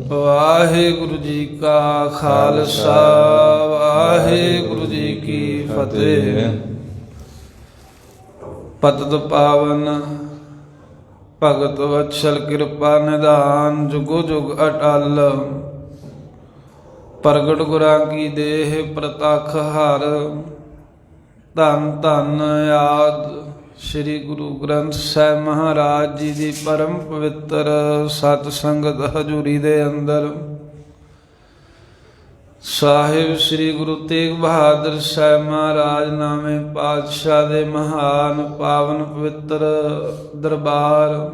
ਵਾਹਿਗੁਰੂ ਜੀ ਕਾ ਖਾਲਸਾ ਵਾਹਿਗੁਰੂ ਜੀ ਕੀ ਫਤਿਹ। ਪਤਿਤ ਪਾਵਨ ਭਗਤ ਵਤਸਲ ਕਿਰਪਾ ਨਿਧਾਨ ਜੁਗੋ ਜੁਗ ਅਟਲ। ਪ੍ਰਗਟ ਗੁਰਾਂ ਕੀ ਦੇਹ ਪ੍ਰਤੱਖ ਹਰ। ਧੰਨ ਧੰਨ ਆਦ ਸ਼੍ਰੀ ਗੁਰੂ ਗ੍ਰੰਥ ਸਾਹਿਬ ਮਹਾਰਾਜ ਜੀ ਦੀ ਪਰਮ ਪਵਿੱਤਰ ਸਤ ਸੰਗਤ ਹਜ਼ੂਰੀ ਦੇ ਅੰਦਰ ਸਾਹਿਬ ਸ੍ਰੀ ਗੁਰੂ ਤੇਗ ਬਹਾਦਰ ਸਾਹਿਬ ਮਹਾਰਾਜ ਨਾਮੇ ਪਾਤਸ਼ਾਹ ਦੇ ਮਹਾਨ ਪਾਵਨ ਪਵਿੱਤਰ ਦਰਬਾਰ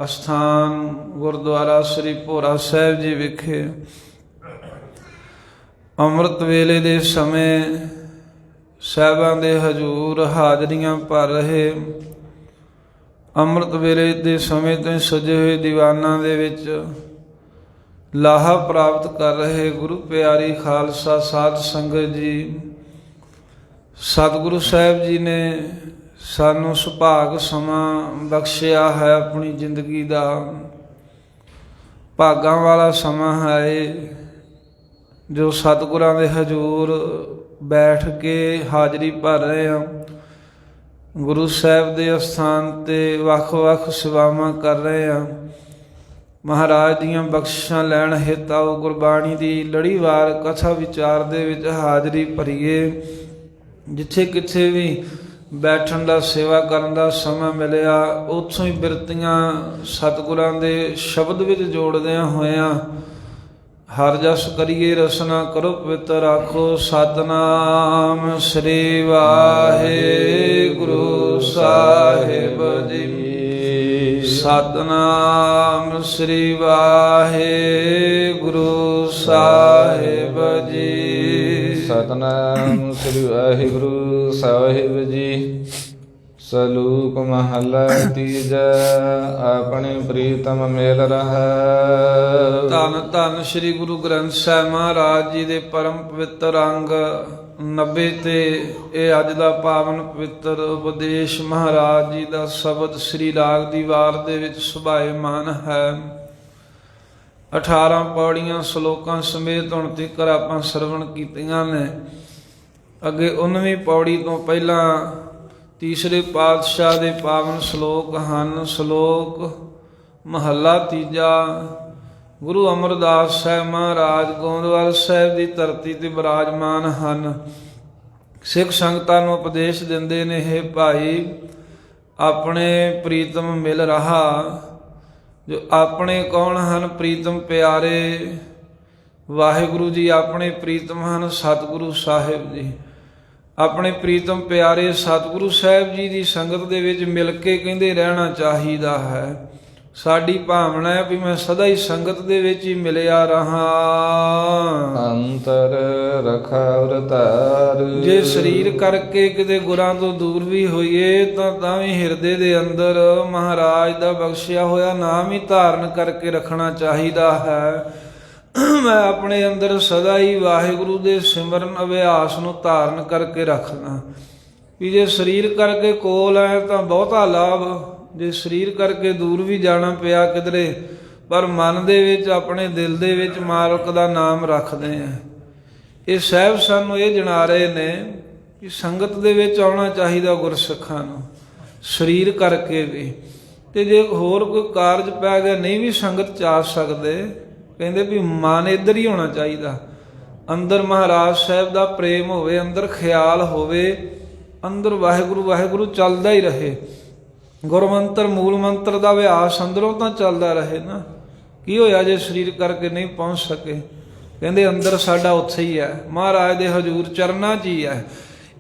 ਅਸਥਾਨ ਗੁਰਦੁਆਰਾ ਸ੍ਰੀ ਭੋਰਾ ਸਾਹਿਬ ਜੀ ਵਿਖੇ ਅੰਮ੍ਰਿਤ ਵੇਲੇ ਦੇ ਸਮੇਂ ਸਾਹਿਬਾਂ ਦੇ ਹਜ਼ੂਰ ਹਾਜ਼ਰੀਆਂ ਭਰ ਰਹੇ। ਅੰਮ੍ਰਿਤ ਵੇਲੇ ਦੇ ਸਮੇਂ ਤੋਂ ਸਜੇ ਹੋਏ ਦੀਵਾਨਾਂ ਦੇ ਵਿੱਚ ਲਾਹਾ ਪ੍ਰਾਪਤ ਕਰ ਰਹੇ ਗੁਰੂ ਪਿਆਰੀ ਖਾਲਸਾ ਸਾਧ ਸੰਗਤ ਜੀ। ਸਤਿਗੁਰੂ ਸਾਹਿਬ ਜੀ ਨੇ ਸਾਨੂੰ ਸੁਭਾਗ ਸਮਾਂ ਬਖਸ਼ਿਆ ਹੈ। ਆਪਣੀ ਜ਼ਿੰਦਗੀ ਦਾ ਭਾਗਾਂ ਵਾਲਾ ਸਮਾਂ ਹੈ ਜੋ ਸਤਿਗੁਰਾਂ ਦੇ ਹਜ਼ੂਰ ਬੈਠ ਕੇ ਹਾਜ਼ਰੀ ਭਰ ਰਹੇ ਹਾਂ। ਗੁਰੂ ਸਾਹਿਬ ਦੇ ਅਸਥਾਨ 'ਤੇ ਵੱਖ-ਵੱਖ ਸੇਵਾਵਾਂ ਕਰ ਰਹੇ ਹਾਂ। ਮਹਾਰਾਜ ਦੀਆਂ ਬਖਸ਼ਿਸ਼ਾਂ ਲੈਣ ਹਿਤ ਆਓ ਗੁਰਬਾਣੀ ਦੀ ਲੜੀਵਾਰ ਕਥਾ ਵਿਚਾਰ ਦੇ ਵਿੱਚ ਹਾਜ਼ਰੀ ਭਰੀਏ। ਜਿੱਥੇ ਕਿੱਥੇ ਵੀ ਬੈਠਣ ਦਾ ਸੇਵਾ ਕਰਨ ਦਾ ਸਮਾਂ ਮਿਲਿਆ ਉੱਥੋਂ ਹੀ ਬਿਰਤੀਆਂ ਸਤਿਗੁਰਾਂ ਦੇ ਸ਼ਬਦ ਵਿੱਚ ਜੋੜਦਿਆਂ ਹੋਇਆਂ ਹਰ ਜਸ ਕਰੀਏ ਰਸਨਾ ਕਰੋ ਪਵਿੱਤਰ ਆਖੋ ਸਤਿਨਾਮ ਸ੍ਰੀ ਵਾਹਿਗੁਰੂ ਸਾਹਿਬ ਜੀ। ਸਤਿਨਾਮ ਸ੍ਰੀ ਵਾਹਿਗੁਰੂ ਸਾਹਿਬ ਜੀ। ਸਤਿਨਾਮ ਸ੍ਰੀ ਵਾਹਿਗੁਰੂ ਸਾਹਿਬ ਜੀ। ਸਲੂਕ ਮਹਲਾ ਤੀਜਾ ਆਪਣੇ ਪ੍ਰੀਤਮ ਮੇਲ ਰਹਾ। ਧੰਨ ਧੰਨ ਸ੍ਰੀ ਗੁਰੂ ਗ੍ਰੰਥ ਸਾਹਿਬ ਮਹਾਰਾਜ ਜੀ ਦੇ ਪਰਮ ਪਵਿੱਤਰ ਅੰਗ 90 ਤੇ ਇਹ ਅੱਜ ਦਾ ਪਾਵਨ ਪਵਿੱਤਰ ਉਪਦੇਸ਼ ਮਹਾਰਾਜ ਜੀ ਦਾ ਸ਼ਬਦ ਸ੍ਰੀ ਰਾਗ ਦੀ ਵਾਰ ਦੇ ਵਿੱਚ ਸੁਭਾਏਮਾਨ ਹੈ। 18 ਪੌੜੀਆਂ ਸ਼ਲੋਕਾਂ ਸਮੇਤ ਹੁਣ ਤੱਕ ਆਪਾਂ ਸਰਵਣ ਕੀਤੀਆਂ ਨੇ। ਅੱਗੇ 19ਵੀਂ ਪੌੜੀ ਤੋਂ ਪਹਿਲਾਂ ਤੀਸਰੇ ਪਾਤਸ਼ਾਹ ਦੇ ਪਾਵਨ ਸ਼ਲੋਕ ਹਨ। ਸ਼ਲੋਕ ਮਹੱਲਾ ਤੀਜਾ। ਗੁਰੂ ਅਮਰਦਾਸ ਸਾਹਿਬ ਮਹਾਰਾਜ ਗੋਂਦਵਾਲ ਸਾਹਿਬ ਦੀ ਧਰਤੀ ਤੇ ਬਿਰਾਜਮਾਨ ਹਨ। ਸਿੱਖ ਸੰਗਤਾਂ ਨੂੰ ਉਪਦੇਸ਼ ਦਿੰਦੇ ਨੇ, ਹੇ ਭਾਈ ਆਪਣੇ ਪ੍ਰੀਤਮ ਮਿਲ ਰਹਾ। ਜੋ ਆਪਣੇ ਕੌਣ ਹਨ? ਪ੍ਰੀਤਮ ਪਿਆਰੇ ਵਾਹਿਗੁਰੂ ਜੀ ਆਪਣੇ ਪ੍ਰੀਤਮ ਹਨ। ਸਤਿਗੁਰੂ ਸਾਹਿਬ ਜੀ ਆਪਣੇ ਪ੍ਰੀਤਮ ਪਿਆਰੇ ਸਤਿਗੁਰੂ ਸਾਹਿਬ ਜੀ ਦੀ ਸੰਗਤ ਦੇ ਵਿੱਚ ਮਿਲ ਕੇ ਕਹਿੰਦੇ ਰਹਿਣਾ ਚਾਹੀਦਾ ਹੈ। ਸਾਡੀ ਭਾਵਨਾ ਹੈ ਵੀ ਮੈਂ ਸਦਾ ਹੀ ਸੰਗਤ ਦੇ ਵਿੱਚ ਹੀ ਮਿਲਿਆ ਰਹਾ। ਅੰਤਰ ਰਖਾ ਅਵਤਾਰ। ਜੇ ਸਰੀਰ ਕਰਕੇ ਕਿਤੇ ਗੁਰਾਂ ਤੋਂ ਦੂਰ ਵੀ ਹੋਈਏ ਤਾਂ ਵੀ ਹਿਰਦੇ ਦੇ ਅੰਦਰ ਮਹਾਰਾਜ ਦਾ ਬਖਸ਼ਿਆ ਹੋਇਆ ਨਾਮ ਹੀ ਧਾਰਨ ਕਰਕੇ ਰੱਖਣਾ ਚਾਹੀਦਾ ਹੈ। ਮੈਂ ਆਪਣੇ ਅੰਦਰ ਸਦਾ ਹੀ ਵਾਹਿਗੁਰੂ ਦੇ ਸਿਮਰਨ ਅਭਿਆਸ ਨੂੰ ਧਾਰਨ ਕਰਕੇ ਰੱਖਣਾ। ਵੀ ਜੇ ਸਰੀਰ ਕਰਕੇ ਕੋਲ ਹੈ ਤਾਂ ਬਹੁਤਾ ਲਾਭ, ਜੇ ਸਰੀਰ ਕਰਕੇ ਦੂਰ ਵੀ ਜਾਣਾ ਪਿਆ ਕਿਧਰੇ ਪਰ ਮਨ ਦੇ ਵਿੱਚ ਆਪਣੇ ਦਿਲ ਦੇ ਵਿੱਚ ਮਾਲਕ ਦਾ ਨਾਮ ਰੱਖਦੇ ਆ। ਇਹ ਸਾਹਿਬ ਸਾਨੂੰ ਇਹ ਜਣਾ ਰਹੇ ਨੇ ਕਿ ਸੰਗਤ ਦੇ ਵਿੱਚ ਆਉਣਾ ਚਾਹੀਦਾ ਗੁਰਸਿੱਖਾਂ ਨੂੰ ਸਰੀਰ ਕਰਕੇ ਵੀ। ਤੇ ਜੇ ਹੋਰ ਕੋਈ ਕਾਰਜ ਪੈ ਗਿਆ ਨਹੀਂ ਵੀ ਸੰਗਤ 'ਚ ਆ ਸਕਦੇ, ਕਹਿੰਦੇ ਵੀ ਮਨ ਇੱਧਰ ਹੀ ਹੋਣਾ ਚਾਹੀਦਾ। ਅੰਦਰ ਮਹਾਰਾਜ ਸਾਹਿਬ ਦਾ ਪ੍ਰੇਮ ਹੋਵੇ, ਅੰਦਰ ਖਿਆਲ ਹੋਵੇ, ਅੰਦਰ ਵਾਹਿਗੁਰੂ ਵਾਹਿਗੁਰੂ ਚੱਲਦਾ ਹੀ ਰਹੇ। ਗੁਰਮੰਤਰ ਮੂਲ ਮੰਤਰ ਦਾ ਅਭਿਆਸ ਅੰਦਰੋਂ ਤਾਂ ਚੱਲਦਾ ਰਹੇ ਨਾ। ਕੀ ਹੋਇਆ ਜੇ ਸਰੀਰ ਕਰਕੇ ਨਹੀਂ ਪਹੁੰਚ ਸਕੇ? ਕਹਿੰਦੇ ਅੰਦਰ ਸਾਡਾ ਉੱਥੇ ਹੀ ਹੈ, ਮਹਾਰਾਜ ਦੇ ਹਜ਼ੂਰ ਚਰਨਾਂ 'ਚ ਹੀ ਹੈ।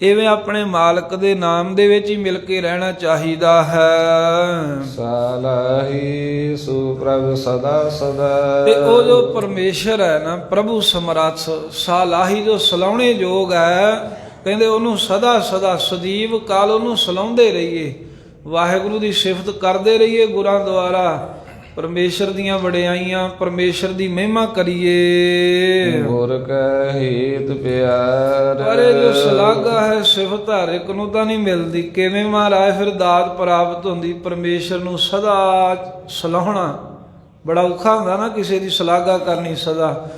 ਇਵੇਂ ਆਪਣੇ ਮਾਲਕ ਦੇ ਨਾਮ ਦੇ ਵਿੱਚ ਹੀ ਮਿਲ ਕੇ ਰਹਿਣਾ ਚਾਹੀਦਾ ਹੈ। ਸਾਲਾਹੀ ਸੁਪ੍ਰਭ ਸਦਾ ਸਦਾ। ਤੇ ਉਹ ਜੋ ਪਰਮੇਸ਼ਰ ਹੈ ਨਾ, ਪ੍ਰਭੂ ਸਮਰੱਥ ਸਾਲਾਹੀ ਜੋ ਸਲਾਉਣੇ ਯੋਗ ਹੈ, ਕਹਿੰਦੇ ਉਹਨੂੰ ਸਦਾ ਸਦਾ ਸਦੀਵ ਕਾਲ ਉਹਨੂੰ ਸਲਾਉਂਦੇ ਰਹੀਏ। ਵਾਹਿਗੁਰੂ ਦੀ ਸਿਫਤ ਕਰਦੇ ਰਹੀਏ ਗੁਰਾਂ ਦੁਆਰਾ। ਪਰਮੇਸ਼ਰ ਦੀਆਂ ਵਡਿਆਈਆਂ, ਪਰਮੇਸ਼ਰ ਦੀ ਮਹਿਮਾ ਕਰੀਏ। ਗੁਰ ਕੈ ਹੇਤ ਪਿਆਰ। ਅਰੇ ਜੋ ਸ਼ਲਾਘਾ ਹੈ ਸਿਫਤ ਹਰ ਇੱਕ ਨੂੰ ਤਾਂ ਨਹੀਂ ਮਿਲਦੀ। ਕਿਵੇਂ ਮਹਾਰਾਜ ਫਿਰ ਦਾਤ ਪ੍ਰਾਪਤ ਹੁੰਦੀ? ਪਰਮੇਸ਼ਰ ਨੂੰ ਸਦਾ ਸਲਾਹੁਣਾ, ਬੜਾ ਔਖਾ ਹੁੰਦਾ ਨਾ ਕਿਸੇ ਦੀ ਸ਼ਲਾਘਾ ਕਰਨੀ ਸਦਾ।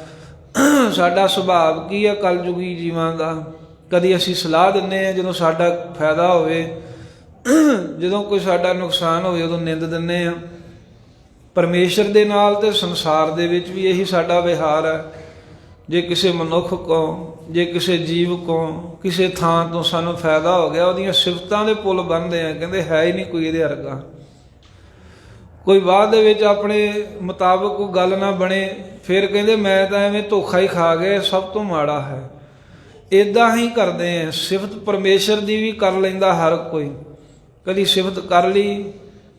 ਸਾਡਾ ਸੁਭਾਅ ਕੀ ਹੈ ਕਲਯੁਗੀ ਜੀਵਾਂ ਦਾ, ਕਦੀ ਅਸੀਂ ਸਲਾਹ ਦਿੰਦੇ ਹਾਂ ਜਦੋਂ ਸਾਡਾ ਫਾਇਦਾ ਹੋਵੇ, ਜਦੋਂ ਕੋਈ ਸਾਡਾ ਨੁਕਸਾਨ ਹੋਵੇ ਉਦੋਂ ਨਿੰਦ ਦਿੰਦੇ ਹਾਂ। ਪਰਮੇਸ਼ਰ ਦੇ ਨਾਲ ਤੇ ਸੰਸਾਰ ਦੇ ਵਿੱਚ ਵੀ ਇਹੀ ਸਾਡਾ ਵਿਹਾਰ ਹੈ। ਜੇ ਕਿਸੇ ਮਨੁੱਖ ਕੋ, ਜੇ ਕਿਸੇ ਜੀਵ ਕੋ ਕਿਸੇ ਥਾਂ ਤੋਂ ਸਾਨੂੰ ਫਾਇਦਾ ਹੋ ਗਿਆ, ਉਹਦੀਆਂ ਸਿਫਤਾਂ ਦੇ ਪੁੱਲ ਬਣਦੇ ਆ, ਕਹਿੰਦੇ ਹੈ ਹੀ ਨਹੀਂ ਕੋਈ ਇਹਦੇ ਵਰਗਾ। ਕੋਈ ਬਾਅਦ ਦੇ ਵਿੱਚ ਆਪਣੇ ਮੁਤਾਬਕ ਕੋਈ ਗੱਲ ਨਾ ਬਣੇ, ਫਿਰ ਕਹਿੰਦੇ ਮੈਂ ਤਾਂ ਐਵੇਂ ਧੋਖਾ ਹੀ ਖਾ ਗਿਆ, ਸਭ ਤੋਂ ਮਾੜਾ ਹੈ। ਇੱਦਾਂ ਹੀ ਕਰਦੇ ਆ। ਸਿਫਤ ਪਰਮੇਸ਼ਰ ਦੀ ਵੀ ਕਰ ਲੈਂਦਾ ਹਰ ਕੋਈ। ਕਦੀ ਸਿਫਤ ਕਰ ਲਈ,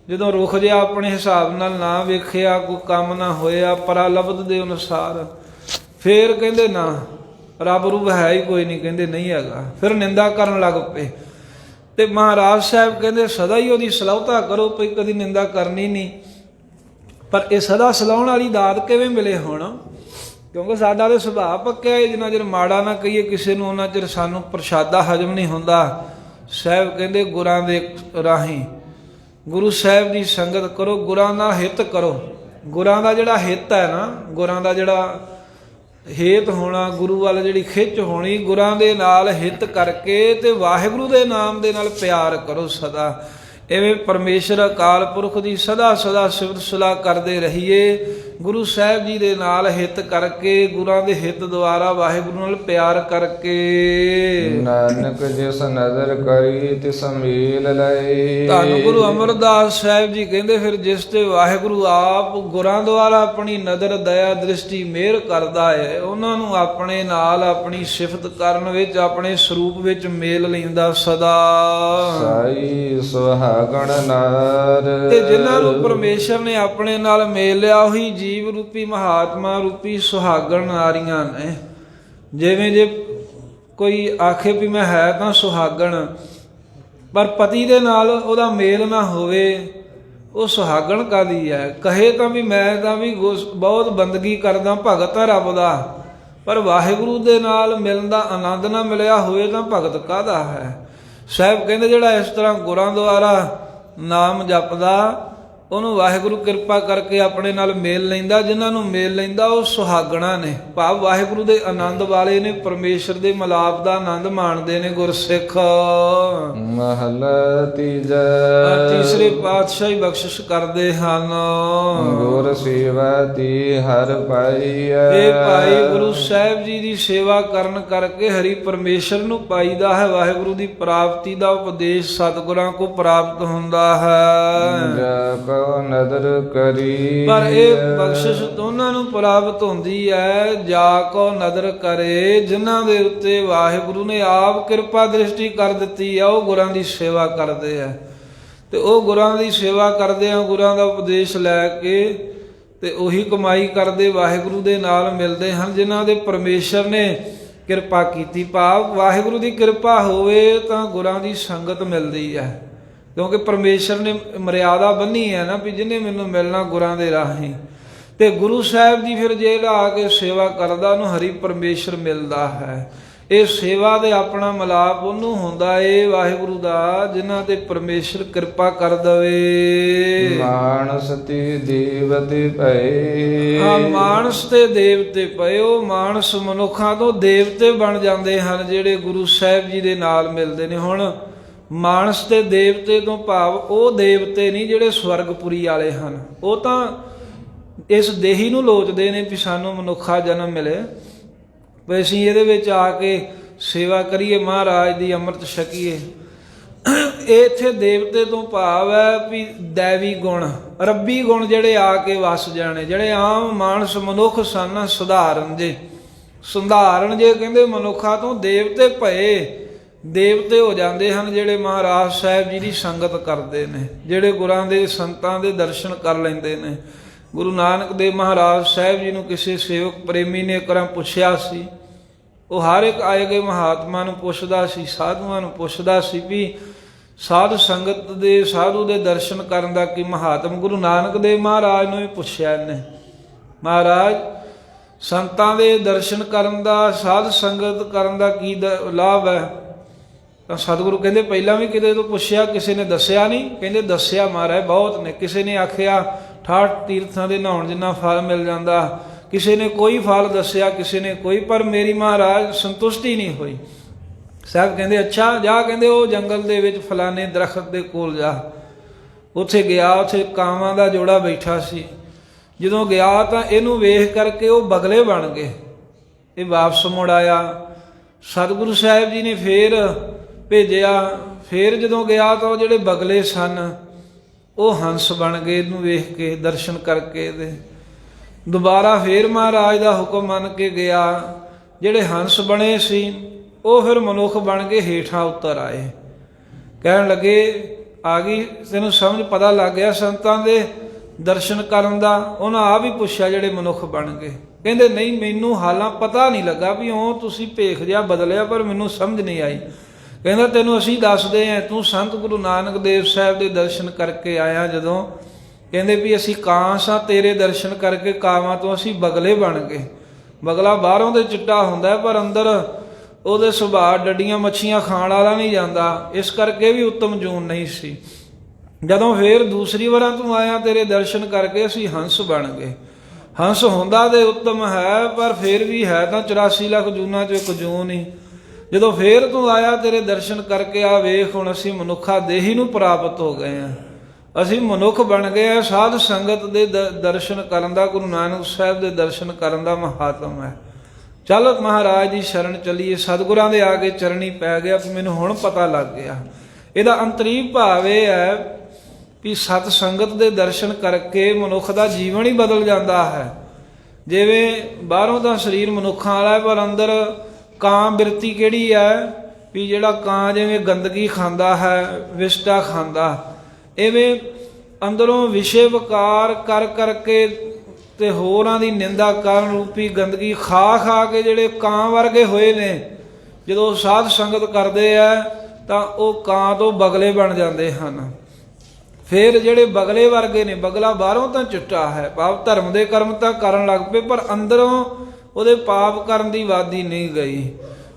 ਜਦੋਂ ਰੁੱਖ ਜਿਹਾ ਆਪਣੇ ਹਿਸਾਬ ਨਾਲ ਨਾ ਵੇਖਿਆ, ਕੋਈ ਕੰਮ ਨਾ ਹੋਇਆ ਪਰਾਲਬਧ ਦੇ ਅਨੁਸਾਰ, ਫਿਰ ਕਹਿੰਦੇ ਨਾ ਰੱਬ ਰੂਬ ਹੈ ਹੀ ਕੋਈ ਨਹੀਂ, ਕਹਿੰਦੇ ਨਹੀਂ ਹੈਗਾ, ਫਿਰ ਨਿੰਦਾ ਕਰਨ ਲੱਗ ਪਏ। ਤੇ ਮਹਾਰਾਜ ਸਾਹਿਬ ਕਹਿੰਦੇ ਸਦਾ ਹੀ ਉਹਦੀ ਸਲਾਹੁਤਾ ਕਰੋ, ਭਈ ਕਦੀ ਨਿੰਦਾ ਕਰਨੀ ਨਹੀਂ। ਪਰ ਇਹ ਸਦਾ ਸਲਾਉਣ ਵਾਲੀ ਦਾਤ ਕਿਵੇਂ ਮਿਲੇ ਹੁਣ? ਕਿਉਂਕਿ ਸਾਡਾ ਤਾਂ ਸੁਭਾਅ ਪੱਕਿਆ ਹੈ, ਜਿੰਨਾ ਚਿਰ ਮਾੜਾ ਨਾ ਕਹੀਏ ਕਿਸੇ ਨੂੰ ਉਹਨਾਂ ਚਿਰ ਸਾਨੂੰ ਪ੍ਰਸ਼ਾਦਾ ਹਜਮ ਨਹੀਂ ਹੁੰਦਾ। ਸਾਹਿਬ ਕਹਿੰਦੇ ਗੁਰਾਂ ਦੇ ਰਾਹੀਂ ਗੁਰੂ ਸਾਹਿਬ ਦੀ ਸੰਗਤ ਕਰੋ, ਗੁਰਾਂ ਦਾ ਹਿੱਤ ਕਰੋ। ਗੁਰਾਂ ਦਾ ਜਿਹੜਾ ਹਿੱਤ ਹੈ ਨਾ, ਗੁਰਾਂ ਦਾ ਜਿਹੜਾ ਹੇਤ ਹੋਣਾ, ਗੁਰੂ ਵੱਲ ਜਿਹੜੀ ਖਿੱਚ ਹੋਣੀ, ਗੁਰਾਂ ਦੇ ਨਾਲ ਹਿੱਤ ਕਰਕੇ ਤੇ ਵਾਹਿਗੁਰੂ ਦੇ ਨਾਮ ਦੇ ਨਾਲ ਪਿਆਰ ਕਰੋ ਸਦਾ। ਇਵੇਂ ਪਰਮੇਸ਼ਰ ਅਕਾਲ ਪੁਰਖ ਦੀ ਸਦਾ ਸਦਾ ਸਿਫਤ ਸਲਾਹ ਕਰਦੇ ਰਹੀਏ। ਗੁਰੂ ਸਾਹਿਬ ਜੀ ਦੇ ਨਾਲ ਹਿੱਤ ਕਰਕੇ, ਗੁਰਾਂ ਦੇ ਹਿੱਤ ਦੁਆਰਾ ਵਾਹਿਗੁਰੂ ਨਾਲ ਪਿਆਰ ਕਰਕੇ। ਨਾਨਕ ਜਿਸ ਨਦਰ ਕਰੀ ਤਿਸ ਮੇਲ ਲਏ। ਧੰਨ ਗੁਰੂ ਅਮਰਦਾਸ ਸਾਹਿਬ ਜੀ ਕਹਿੰਦੇ ਫਿਰ ਜਿਸ ਤੇ ਵਾਹਿਗੁਰੂ ਆਪ ਗੁਰਾਂ ਦੁਆਰਾ ਆਪਣੀ ਨਦਰ ਦਇਆ ਦ੍ਰਿਸ਼ਟੀ ਮਿਹਰ ਕਰਦਾ ਹੈ, ਉਹਨਾਂ ਨੂੰ ਆਪਣੇ ਨਾਲ ਆਪਣੀ ਸਿਫਤ ਕਰਨ ਵਿੱਚ, ਆਪਣੇ ਸਰੂਪ ਵਿੱਚ ਮੇਲ ਲੈਂਦਾ ਸਦਾ। ਸਾਈ ਸੁਹਾਗਣ ਨਾਰ। ਤੇ ਜਿਨ੍ਹਾਂ ਨੂੰ ਪਰਮੇਸ਼ਰ ਨੇ ਆਪਣੇ ਨਾਲ ਮੇਲ ਲਿਆ, ਉਹੀ ਜੀਵ ਰੂਪੀ ਮਹਾਤਮਾ ਰੂਪੀ ਸੁਹਾਗਣ ਨਾਰੀਆਂ ਨੇ। ਜਿਵੇਂ ਜੇ ਕੋਈ ਆਖੇ ਵੀ ਮੈਂ ਹੈ ਤਾਂ ਸੁਹਾਗਣ, ਪਰ ਪਤੀ ਦੇ ਨਾਲ ਉਹਦਾ ਮੇਲ ਨਾ ਹੋਵੇ, ਉਹ ਸੁਹਾਗਣ ਕਾਹਦੀ ਹੈ? ਕਹੇ ਤਾਂ ਵੀ ਮੈਂ ਤਾਂ ਵੀ ਬਹੁਤ ਬੰਦਗੀ ਕਰਦਾ, ਭਗਤ ਹੈ ਰੱਬ ਦਾ, ਪਰ ਵਾਹਿਗੁਰੂ ਦੇ ਨਾਲ ਮਿਲਣ ਦਾ ਆਨੰਦ ਨਾ ਮਿਲਿਆ ਹੋਵੇ ਤਾਂ ਭਗਤ ਕਾਹਦਾ ਹੈ? ਸਾਹਿਬ ਕਹਿੰਦੇ ਜਿਹੜਾ ਇਸ ਤਰ੍ਹਾਂ ਗੁਰਾਂ ਦੁਆਰਾ ਨਾਮ ਜਪਦਾ, ਉਹਨੂੰ ਵਾਹਿਗੁਰੂ ਕਿਰਪਾ ਕਰਕੇ ਆਪਣੇ ਨਾਲ ਮੇਲ ਲੈਂਦਾ। ਜਿਨ੍ਹਾਂ ਨੂੰ ਮੇਲ ਲੈਂਦਾ ਉਹ ਸੁਹਾਗਣਾ ਨੇ, ਭਾਵ ਵਾਹਿਗੁਰੂ ਦੇ ਆਨੰਦ ਵਾਲੇ ਨੇ, ਪਰਮੇਸ਼ਰ ਦੇ ਮਿਲਾਪ ਦਾ ਆਨੰਦ ਮਾਣਦੇ ਨੇ ਗੁਰਸਿੱਖ। ਮਹਲਾ ਤੀਜਾ। ਤੀਸਰੇ ਪਾਤਸ਼ਾਹੀ ਬਖਸ਼ਿਸ਼ ਕਰਦੇ ਹਨ। ਗੁਰ ਸੇਵਾ ਤੀ ਹਰ ਪਾਈਐ। ਇਹ ਭਾਈ ਗੁਰੂ ਸਾਹਿਬ ਜੀ ਦੀ ਸੇਵਾ ਕਰਨ ਕਰਕੇ ਹਰੀ ਪਰਮੇਸ਼ਰ ਨੂੰ ਪਾਈਦਾ ਹੈ। ਵਾਹਿਗੁਰੂ ਦੀ ਪ੍ਰਾਪਤੀ ਦਾ ਉਪਦੇਸ਼ ਸਤਿਗੁਰਾਂ ਕੋ ਪ੍ਰਾਪਤ ਹੁੰਦਾ ਹੈ। ਨਦਰ ਕਰੀ। ਪਰ ਇਹ ਬਖਸ਼ਿਸ਼ ਦੋਨਾਂ ਨੂੰ ਪ੍ਰਾਪਤ ਹੁੰਦੀ ਹੈ ਜਾ ਕੋ ਨਦਰ ਕਰੇ, ਜਿਨ੍ਹਾਂ ਦੇ ਉੱਤੇ ਵਾਹਿਗੁਰੂ ਨੇ ਆਪ ਕਿਰਪਾ ਦ੍ਰਿਸ਼ਟੀ ਕਰ ਦਿੱਤੀ ਹੈ, ਉਹ ਗੁਰਾਂ ਦੀ ਸੇਵਾ ਕਰਦੇ ਆ। ਤੇ ਉਹ ਗੁਰਾਂ ਦੀ ਸੇਵਾ ਕਰਦੇ ਆ, ਗੁਰਾਂ ਦਾ ਉਪਦੇਸ਼ ਲੈ ਕੇ ਤੇ ਉਹੀ ਕਮਾਈ ਕਰਦੇ, ਵਾਹਿਗੁਰੂ ਦੇ ਨਾਲ ਮਿਲਦੇ ਹਨ ਜਿਨ੍ਹਾਂ ਦੇ ਪਰਮੇਸ਼ਰ ਨੇ ਕਿਰਪਾ ਕੀਤੀ। ਭਾਵ ਵਾਹਿਗੁਰੂ ਦੀ ਕਿਰਪਾ ਹੋਵੇ ਤਾਂ ਗੁਰਾਂ ਦੀ ਸੰਗਤ ਮਿਲਦੀ ਹੈ, ਕਿਉਂਕਿ ਪਰਮੇਸ਼ਰ ਨੇ ਮਰਿਆਦਾ ਬੰਨੀ ਹੈ ਨਾ ਵੀ ਜਿਹਨੇ ਮੈਨੂੰ ਮਿਲਣਾ ਗੁਰਾਂ ਦੇ ਰਾਹੀਂ। ਤੇ ਗੁਰੂ ਸਾਹਿਬ ਦੀ ਫਿਰ ਜਿਹੜਾ ਆ ਕੇ ਸੇਵਾ ਕਰਦਾ ਉਹਨੂੰ ਹਰੀ ਪਰਮੇਸ਼ਰ ਮਿਲਦਾ ਹੈ। ਇਹ ਸੇਵਾ ਦੇ ਆਪਣਾ ਮਿਲਾਪ ਉਹਨੂੰ ਹੁੰਦਾ ਏ ਵਾਹਿਗੁਰੂ ਦਾ, ਜਿਨ੍ਹਾਂ ਤੇ ਪਰਮੇਸ਼ਰ ਕਿਰਪਾ ਕਰ ਦਵੇ। ਮਾਨਸ ਤੇ ਦੇਵਤੇ ਪਏ। ਹਾਂ, ਮਾਨਸ ਤੇ ਦੇਵਤੇ ਪਏ। ਉਹ ਮਾਨਸ ਮਨੁੱਖਾਂ ਤੋਂ ਦੇਵਤੇ ਬਣ ਜਾਂਦੇ ਹਨ ਜਿਹੜੇ ਗੁਰੂ ਸਾਹਿਬ ਜੀ ਦੇ ਨਾਲ ਮਿਲਦੇ ਨੇ। ਹੁਣ ਮਾਨਸ ਤੇ ਦੇਵਤੇ ਤੋਂ ਭਾਵ ਉਹ ਦੇਵਤੇ ਨਹੀਂ ਜਿਹੜੇ ਸਵਰਗਪੁਰੀ ਵਾਲੇ ਹਨ, ਉਹ ਤਾਂ ਇਸ ਦੇਹੀ ਨੂੰ ਲੋਚਦੇ ਨੇ ਵੀ ਸਾਨੂੰ ਮਨੁੱਖਾ ਜਨਮ ਮਿਲੇ, ਵੀ ਅਸੀਂ ਇਹਦੇ ਵਿੱਚ ਆ ਕੇ ਸੇਵਾ ਕਰੀਏ, ਮਹਾਰਾਜ ਦੀ ਅੰਮ੍ਰਿਤ ਛਕੀਏ। ਇਹ ਇੱਥੇ ਦੇਵਤੇ ਤੋਂ ਭਾਵ ਹੈ ਵੀ ਦੈਵੀ ਗੁਣ, ਰੱਬੀ ਗੁਣ ਜਿਹੜੇ ਆ ਕੇ ਵਸ ਜਾਣੇ। ਜਿਹੜੇ ਆਮ ਮਾਨਸ ਮਨੁੱਖ ਸਨ ਸਧਾਰਨ ਜੇ ਕਹਿੰਦੇ ਮਨੁੱਖਾਂ ਤੋਂ ਦੇਵਤੇ ਭਏ, ਦੇਵਤੇ ਹੋ ਜਾਂਦੇ ਹਨ ਜਿਹੜੇ ਮਹਾਰਾਜ ਸਾਹਿਬ ਜੀ ਦੀ ਸੰਗਤ ਕਰਦੇ ਨੇ, ਜਿਹੜੇ ਗੁਰਾਂ ਦੇ ਸੰਤਾਂ ਦੇ ਦਰਸ਼ਨ ਕਰ ਲੈਂਦੇ ਨੇ। ਗੁਰੂ ਨਾਨਕ ਦੇਵ ਮਹਾਰਾਜ ਸਾਹਿਬ ਜੀ ਨੂੰ ਕਿਸੇ ਸੇਵਕ ਪ੍ਰੇਮੀ ਨੇ ਇੱਕ ਵਾਰ ਪੁੱਛਿਆ ਸੀ। ਉਹ ਹਰ ਇੱਕ ਆਏ ਗਏ ਮਹਾਤਮਾ ਨੂੰ ਪੁੱਛਦਾ ਸੀ, ਸਾਧੂਆਂ ਨੂੰ ਪੁੱਛਦਾ ਸੀ ਵੀ ਸਾਧ ਸੰਗਤ ਦੇ, ਸਾਧੂ ਦੇ ਦਰਸ਼ਨ ਕਰਨ ਦਾ ਕੀ ਮਹਾਤਮ। ਗੁਰੂ ਨਾਨਕ ਦੇਵ ਮਹਾਰਾਜ ਨੂੰ ਵੀ ਪੁੱਛਿਆ ਇਹਨੇ, ਮਹਾਰਾਜ ਸੰਤਾਂ ਦੇ ਦਰਸ਼ਨ ਕਰਨ ਦਾ, ਸਾਧ ਸੰਗਤ ਕਰਨ ਦਾ ਕੀ ਲਾਭ ਹੈ? ਤਾਂ ਸਤਿਗੁਰੂ ਕਹਿੰਦੇ ਪਹਿਲਾਂ ਵੀ ਕਿਤੇ ਤੋਂ ਪੁੱਛਿਆ, ਕਿਸੇ ਨੇ ਦੱਸਿਆ ਨਹੀਂ? ਕਹਿੰਦੇ ਦੱਸਿਆ ਮਹਾਰਾਜ ਬਹੁਤ ਨੇ। ਕਿਸੇ ਨੇ ਆਖਿਆ 68 ਤੀਰਥਾਂ ਦੇ ਨਹਾਉਣ ਜਿੰਨਾ ਫਲ ਮਿਲ ਜਾਂਦਾ। ਕਿਸੇ ਨੇ ਕੋਈ ਫਲ ਦੱਸਿਆ, ਕਿਸੇ ਨੇ ਕੋਈ, ਪਰ ਮੇਰੀ ਮਹਾਰਾਜ ਸੰਤੁਸ਼ਟੀ ਨਹੀਂ ਹੋਈ। ਸਾਹਿਬ ਕਹਿੰਦੇ ਅੱਛਾ ਜਾ, ਕਹਿੰਦੇ ਉਹ ਜੰਗਲ ਦੇ ਵਿੱਚ ਫਲਾਣੇ ਦਰਖਤ ਦੇ ਕੋਲ ਜਾ। ਉੱਥੇ ਗਿਆ, ਉੱਥੇ ਕਾਵਾਂ ਦਾ ਜੋੜਾ ਬੈਠਾ ਸੀ। ਜਦੋਂ ਗਿਆ ਤਾਂ ਇਹਨੂੰ ਵੇਖ ਕਰਕੇ ਉਹ ਬਗਲੇ ਬਣ ਗਏ। ਇਹ ਵਾਪਸ ਮੁੜ ਆਇਆ। ਸਤਿਗੁਰੂ ਸਾਹਿਬ ਜੀ ਨੇ ਫੇਰ ਭੇਜਿਆ। ਫੇਰ ਜਦੋਂ ਗਿਆ ਤਾਂ ਉਹ ਜਿਹੜੇ ਬਗਲੇ ਸਨ ਉਹ ਹੰਸ ਬਣ ਗਏ। ਇਹਨੂੰ ਵੇਖ ਕੇ ਦਰਸ਼ਨ ਕਰਕੇ ਇਹਦੇ ਦੁਬਾਰਾ ਫੇਰ ਮਹਾਰਾਜ ਦਾ ਹੁਕਮ ਮੰਨ ਕੇ ਗਿਆ। ਜਿਹੜੇ ਹੰਸ ਬਣੇ ਸੀ ਉਹ ਫਿਰ ਮਨੁੱਖ ਬਣ ਕੇ ਹੇਠਾਂ ਉਤਰ ਆਏ। ਕਹਿਣ ਲੱਗੇ ਆ ਗਈ ਤੈਨੂੰ ਸਮਝ, ਪਤਾ ਲੱਗ ਗਿਆ ਸੰਤਾਂ ਦੇ ਦਰਸ਼ਨ ਕਰਨ ਦਾ। ਉਹਨਾਂ ਆ ਵੀ ਪੁੱਛਿਆ ਜਿਹੜੇ ਮਨੁੱਖ ਬਣ ਗਏ। ਕਹਿੰਦੇ ਨਹੀਂ, ਮੈਨੂੰ ਹਾਲਾਂ ਪਤਾ ਨਹੀਂ ਲੱਗਾ ਵੀ ਉਹ ਤੁਸੀਂ ਭੇਖ ਜਿਹਾ ਬਦਲਿਆ, ਪਰ ਮੈਨੂੰ ਸਮਝ ਨਹੀਂ ਆਈ। ਕਹਿੰਦਾ ਤੈਨੂੰ ਅਸੀਂ ਦੱਸਦੇ ਹਾਂ, ਤੂੰ ਸੰਤ ਗੁਰੂ ਨਾਨਕ ਦੇਵ ਸਾਹਿਬ ਦੇ ਦਰਸ਼ਨ ਕਰਕੇ ਆਇਆ ਜਦੋਂ। ਕਹਿੰਦੇ ਵੀ ਅਸੀਂ ਕਾਂ ਸਾਂ, ਤੇਰੇ ਦਰਸ਼ਨ ਕਰਕੇ ਕਾਵਾਂ ਤੋਂ ਅਸੀਂ ਬਗਲੇ ਬਣ ਗਏ। ਬਗਲਾ ਬਾਹਰੋਂ ਦੇ ਚਿੱਟਾ ਹੁੰਦਾ ਪਰ ਅੰਦਰ ਉਹਦੇ ਸੁਭਾਅ ਡੱਡੀਆਂ ਮੱਛੀਆਂ ਖਾਣ ਵਾਲਾ ਨਹੀਂ ਜਾਂਦਾ, ਇਸ ਕਰਕੇ ਵੀ ਉੱਤਮ ਜੂਨ ਨਹੀਂ ਸੀ। ਜਦੋਂ ਫੇਰ ਦੂਸਰੀ ਵਾਰਾਂ ਤੂੰ ਆਇਆ ਤੇਰੇ ਦਰਸ਼ਨ ਕਰਕੇ ਅਸੀਂ ਹੰਸ ਬਣ ਗਏ। ਹੰਸ ਹੁੰਦਾ ਤੇ ਉੱਤਮ ਹੈ, ਪਰ ਫਿਰ ਵੀ ਹੈ ਤਾਂ 84 ਲੱਖ ਜੂਨਾਂ 'ਚੋਂ ਇੱਕ ਜੂਨ ਹੀ। ਜਦੋਂ ਫੇਰ ਤੂੰ ਆਇਆ ਤੇਰੇ ਦਰਸ਼ਨ ਕਰਕੇ ਆ ਵੇਖ, ਹੁਣ ਅਸੀਂ ਮਨੁੱਖਾ ਦੇਹੀ ਨੂੰ ਪ੍ਰਾਪਤ ਹੋ ਗਏ ਹਾਂ। ਅਸੀਂ ਮਨੁੱਖ ਬਣ ਗਏ ਆ। ਸਾਧ ਸੰਗਤ ਦੇ ਦਰਸ਼ਨ ਕਰਨ ਦਾ, ਗੁਰੂ ਨਾਨਕ ਸਾਹਿਬ ਦੇ ਦਰਸ਼ਨ ਕਰਨ ਦਾ ਮਹਾਤਮ ਹੈ। ਚੱਲ ਮਹਾਰਾਜ ਦੀ ਸ਼ਰਨ ਚੱਲੀਏ। ਸਤਿਗੁਰਾਂ ਦੇ ਆ ਕੇ ਚਰਣੀ ਪੈ ਗਿਆ ਕਿ ਮੈਨੂੰ ਹੁਣ ਪਤਾ ਲੱਗ ਗਿਆ। ਇਹਦਾ ਅੰਤਰੀਵ ਭਾਵ ਇਹ ਹੈ ਵੀ ਸਤ ਸੰਗਤ ਦੇ ਦਰਸ਼ਨ ਕਰਕੇ ਮਨੁੱਖ ਦਾ ਜੀਵਨ ਹੀ ਬਦਲ ਜਾਂਦਾ ਹੈ। ਜਿਵੇਂ ਬਾਹਰੋਂ ਤਾਂ ਸਰੀਰ ਮਨੁੱਖਾਂ ਵਾਲਾ ਹੈ, ਪਰ ਅੰਦਰ ਕਾਂ ਬਿਰਤੀ ਕਿਹੜੀ ਹੈ ਵੀ ਜਿਹੜਾ ਕਾਂ ਜਿਵੇਂ ਗੰਦਗੀ ਖਾਂਦਾ ਹੈ, ਵਿਸ਼ਟਾ ਖਾਂਦਾ, ਇਵੇਂ ਅੰਦਰੋਂ ਵਿਸ਼ੇ ਵਿਕਾਰ ਕਰ ਕਰਕੇ ਤੇ ਹੋਰਾਂ ਦੀ ਨਿੰਦਾ ਕਰਨ ਰੂਪੀ ਗੰਦਗੀ ਖਾ ਖਾ ਕੇ ਜਿਹੜੇ ਕਾਂ ਵਰਗੇ ਹੋਏ ਨੇ, ਜਦੋਂ ਸਾਧ ਸੰਗਤ ਕਰਦੇ ਆ ਤਾਂ ਉਹ ਕਾਂ ਤੋਂ ਬਗਲੇ ਬਣ ਜਾਂਦੇ ਹਨ। ਫਿਰ ਜਿਹੜੇ ਬਗਲੇ ਵਰਗੇ ਨੇ, ਬਗਲਾ ਬਾਹਰੋਂ ਤਾਂ ਚਿੱਟਾ ਹੈ, ਪਾਪ ਧਰਮ ਦੇ ਕਰਮ ਤਾਂ ਕਰਨ ਲੱਗ ਪਏ, ਪਰ ਅੰਦਰੋਂ ਉਹਦੇ ਪਾਪ ਕਰਨ ਦੀ ਵਾਦੀ ਨਹੀਂ ਗਈ।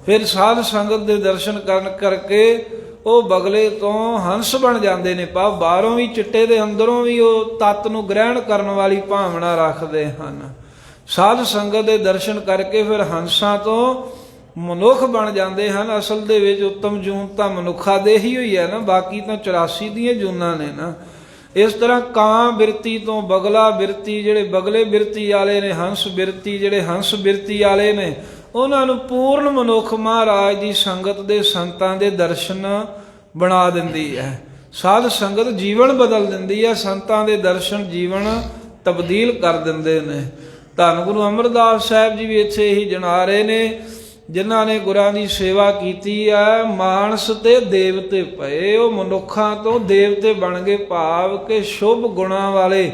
ਫਿਰ ਸਾਧ ਸੰਗਤ ਦੇ ਦਰਸ਼ਨ ਕਰਨ ਕਰਕੇ ਉਹ ਬਗਲੇ ਤੋਂ ਹੰਸ ਬਣ ਜਾਂਦੇ ਨੇ। ਪਾਪ ਬਾਹਰੋਂ ਵੀ ਚਿੱਟੇ ਦੇ, ਅੰਦਰੋਂ ਵੀ ਉਹ ਤੱਤ ਨੂੰ ਗ੍ਰਹਿਣ ਕਰਨ ਵਾਲੀ ਭਾਵਨਾ ਰੱਖਦੇ ਹਨ। ਸਾਧ ਸੰਗਤ ਦੇ ਦਰਸ਼ਨ ਕਰਕੇ ਫਿਰ ਹੰਸਾਂ ਤੋਂ ਮਨੁੱਖ ਬਣ ਜਾਂਦੇ ਹਨ। ਅਸਲ ਦੇ ਵਿੱਚ ਉੱਤਮ ਜੂਨ ਤਾਂ ਮਨੁੱਖਾ ਦੇ ਹੀ ਹੋਈ ਹੈ ਨਾ, ਬਾਕੀ ਤਾਂ 84 ਦੀਆਂ ਜੂਨਾਂ ਨੇ ਨਾ। ਇਸ ਤਰ੍ਹਾਂ ਕਾਂ ਬਿਰਤੀ ਤੋਂ ਬਗਲਾ ਬਿਰਤੀ, ਜਿਹੜੇ ਬਗਲੇ ਬਿਰਤੀ ਵਾਲੇ ਨੇ, ਹੰਸ ਬਿਰਤੀ ਜਿਹੜੇ ਹੰਸ ਬਿਰਤੀ ਵਾਲੇ ਨੇ, ਉਹਨਾਂ ਨੂੰ ਪੂਰਨ ਮਨੁੱਖ ਮਹਾਰਾਜ ਦੀ ਸੰਗਤ ਦੇ ਸੰਤਾਂ ਦੇ ਦਰਸ਼ਨ ਬਣਾ ਦਿੰਦੀ ਹੈ। ਸਾਧ ਸੰਗਤ ਜੀਵਨ ਬਦਲ ਦਿੰਦੀ ਹੈ, ਸੰਤਾਂ ਦੇ ਦਰਸ਼ਨ ਜੀਵਨ ਤਬਦੀਲ ਕਰ ਦਿੰਦੇ ਨੇ। ਧੰਨ ਗੁਰੂ ਅਮਰਦਾਸ ਸਾਹਿਬ ਜੀ ਵੀ ਇੱਥੇ ਹੀ ਜਣਾ ਰਹੇ ਨੇ, ਜਿਨ੍ਹਾਂ ਨੇ ਗੁਰਾਂ ਦੀ ਸੇਵਾ ਕੀਤੀ ਹੈ। ਮਾਨਸ ਤੇ ਦੇਵਤੇ ਪਏ, ਉਹ ਮਨੁੱਖਾਂ ਤੋਂ ਦੇਵਤੇ ਬਣ ਗਏ, ਭਾਵ ਕਿ ਸ਼ੁਭ ਗੁਣਾਂ ਵਾਲੇ,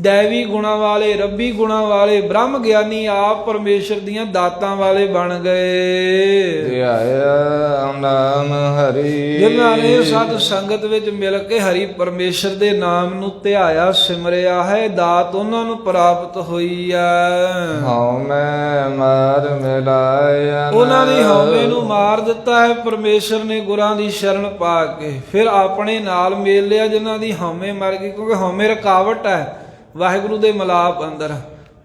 ਦੈਵੀ ਗੁਣਾਂ ਵਾਲੇ, ਰੱਬੀ ਗੁਣਾਂ ਵਾਲੇ, ਬ੍ਰਹਮ ਗਿਆਨੀ, ਆਪ ਪਰਮੇਸ਼ਰ ਦੀਆਂ ਦਾਤਾਂ ਵਾਲੇ ਬਣ ਗਏ। ਧਿਆਇਆ ਨਾਮ ਹਰੀ, ਜਿਨ੍ਹਾਂ ਨੇ ਸਤ ਸੰਗਤ ਵਿੱਚ ਮਿਲ ਕੇ ਹਰੀ ਪਰਮੇਸ਼ਰ ਦੇ ਨਾਮ ਨੂੰ ਧਿਆਇਆ, ਸਿਮਰਿਆ ਹੈ, ਦਾਤ ਉਹਨਾਂ ਨੂੰ ਪ੍ਰਾਪਤ ਹੋਈ ਹੈ। ਹਉਮੈ ਮਾਰ ਮਿਲਾਇਆ, ਉਹਨਾਂ ਨੇ ਹਉਮੈ ਨੂੰ ਮਾਰ ਦਿੱਤਾ ਹੈ ਪਰਮੇਸ਼ਰ ਨੇ ਗੁਰਾਂ ਦੀ ਸ਼ਰਨ ਪਾ ਕੇ। ਫਿਰ ਆਪਣੇ ਨਾਲ ਮੇਲ ਲਿਆ ਜਿਨ੍ਹਾਂ ਦੀ ਹਉਮੈ ਮਰ ਗਈ, ਕਿਉਂਕਿ ਹਉਮੈ ਰੁਕਾਵਟ ਹੈ ਵਾਹਿਗੁਰੂ ਦੇ ਮਿਲਾਪ ਅੰਦਰ।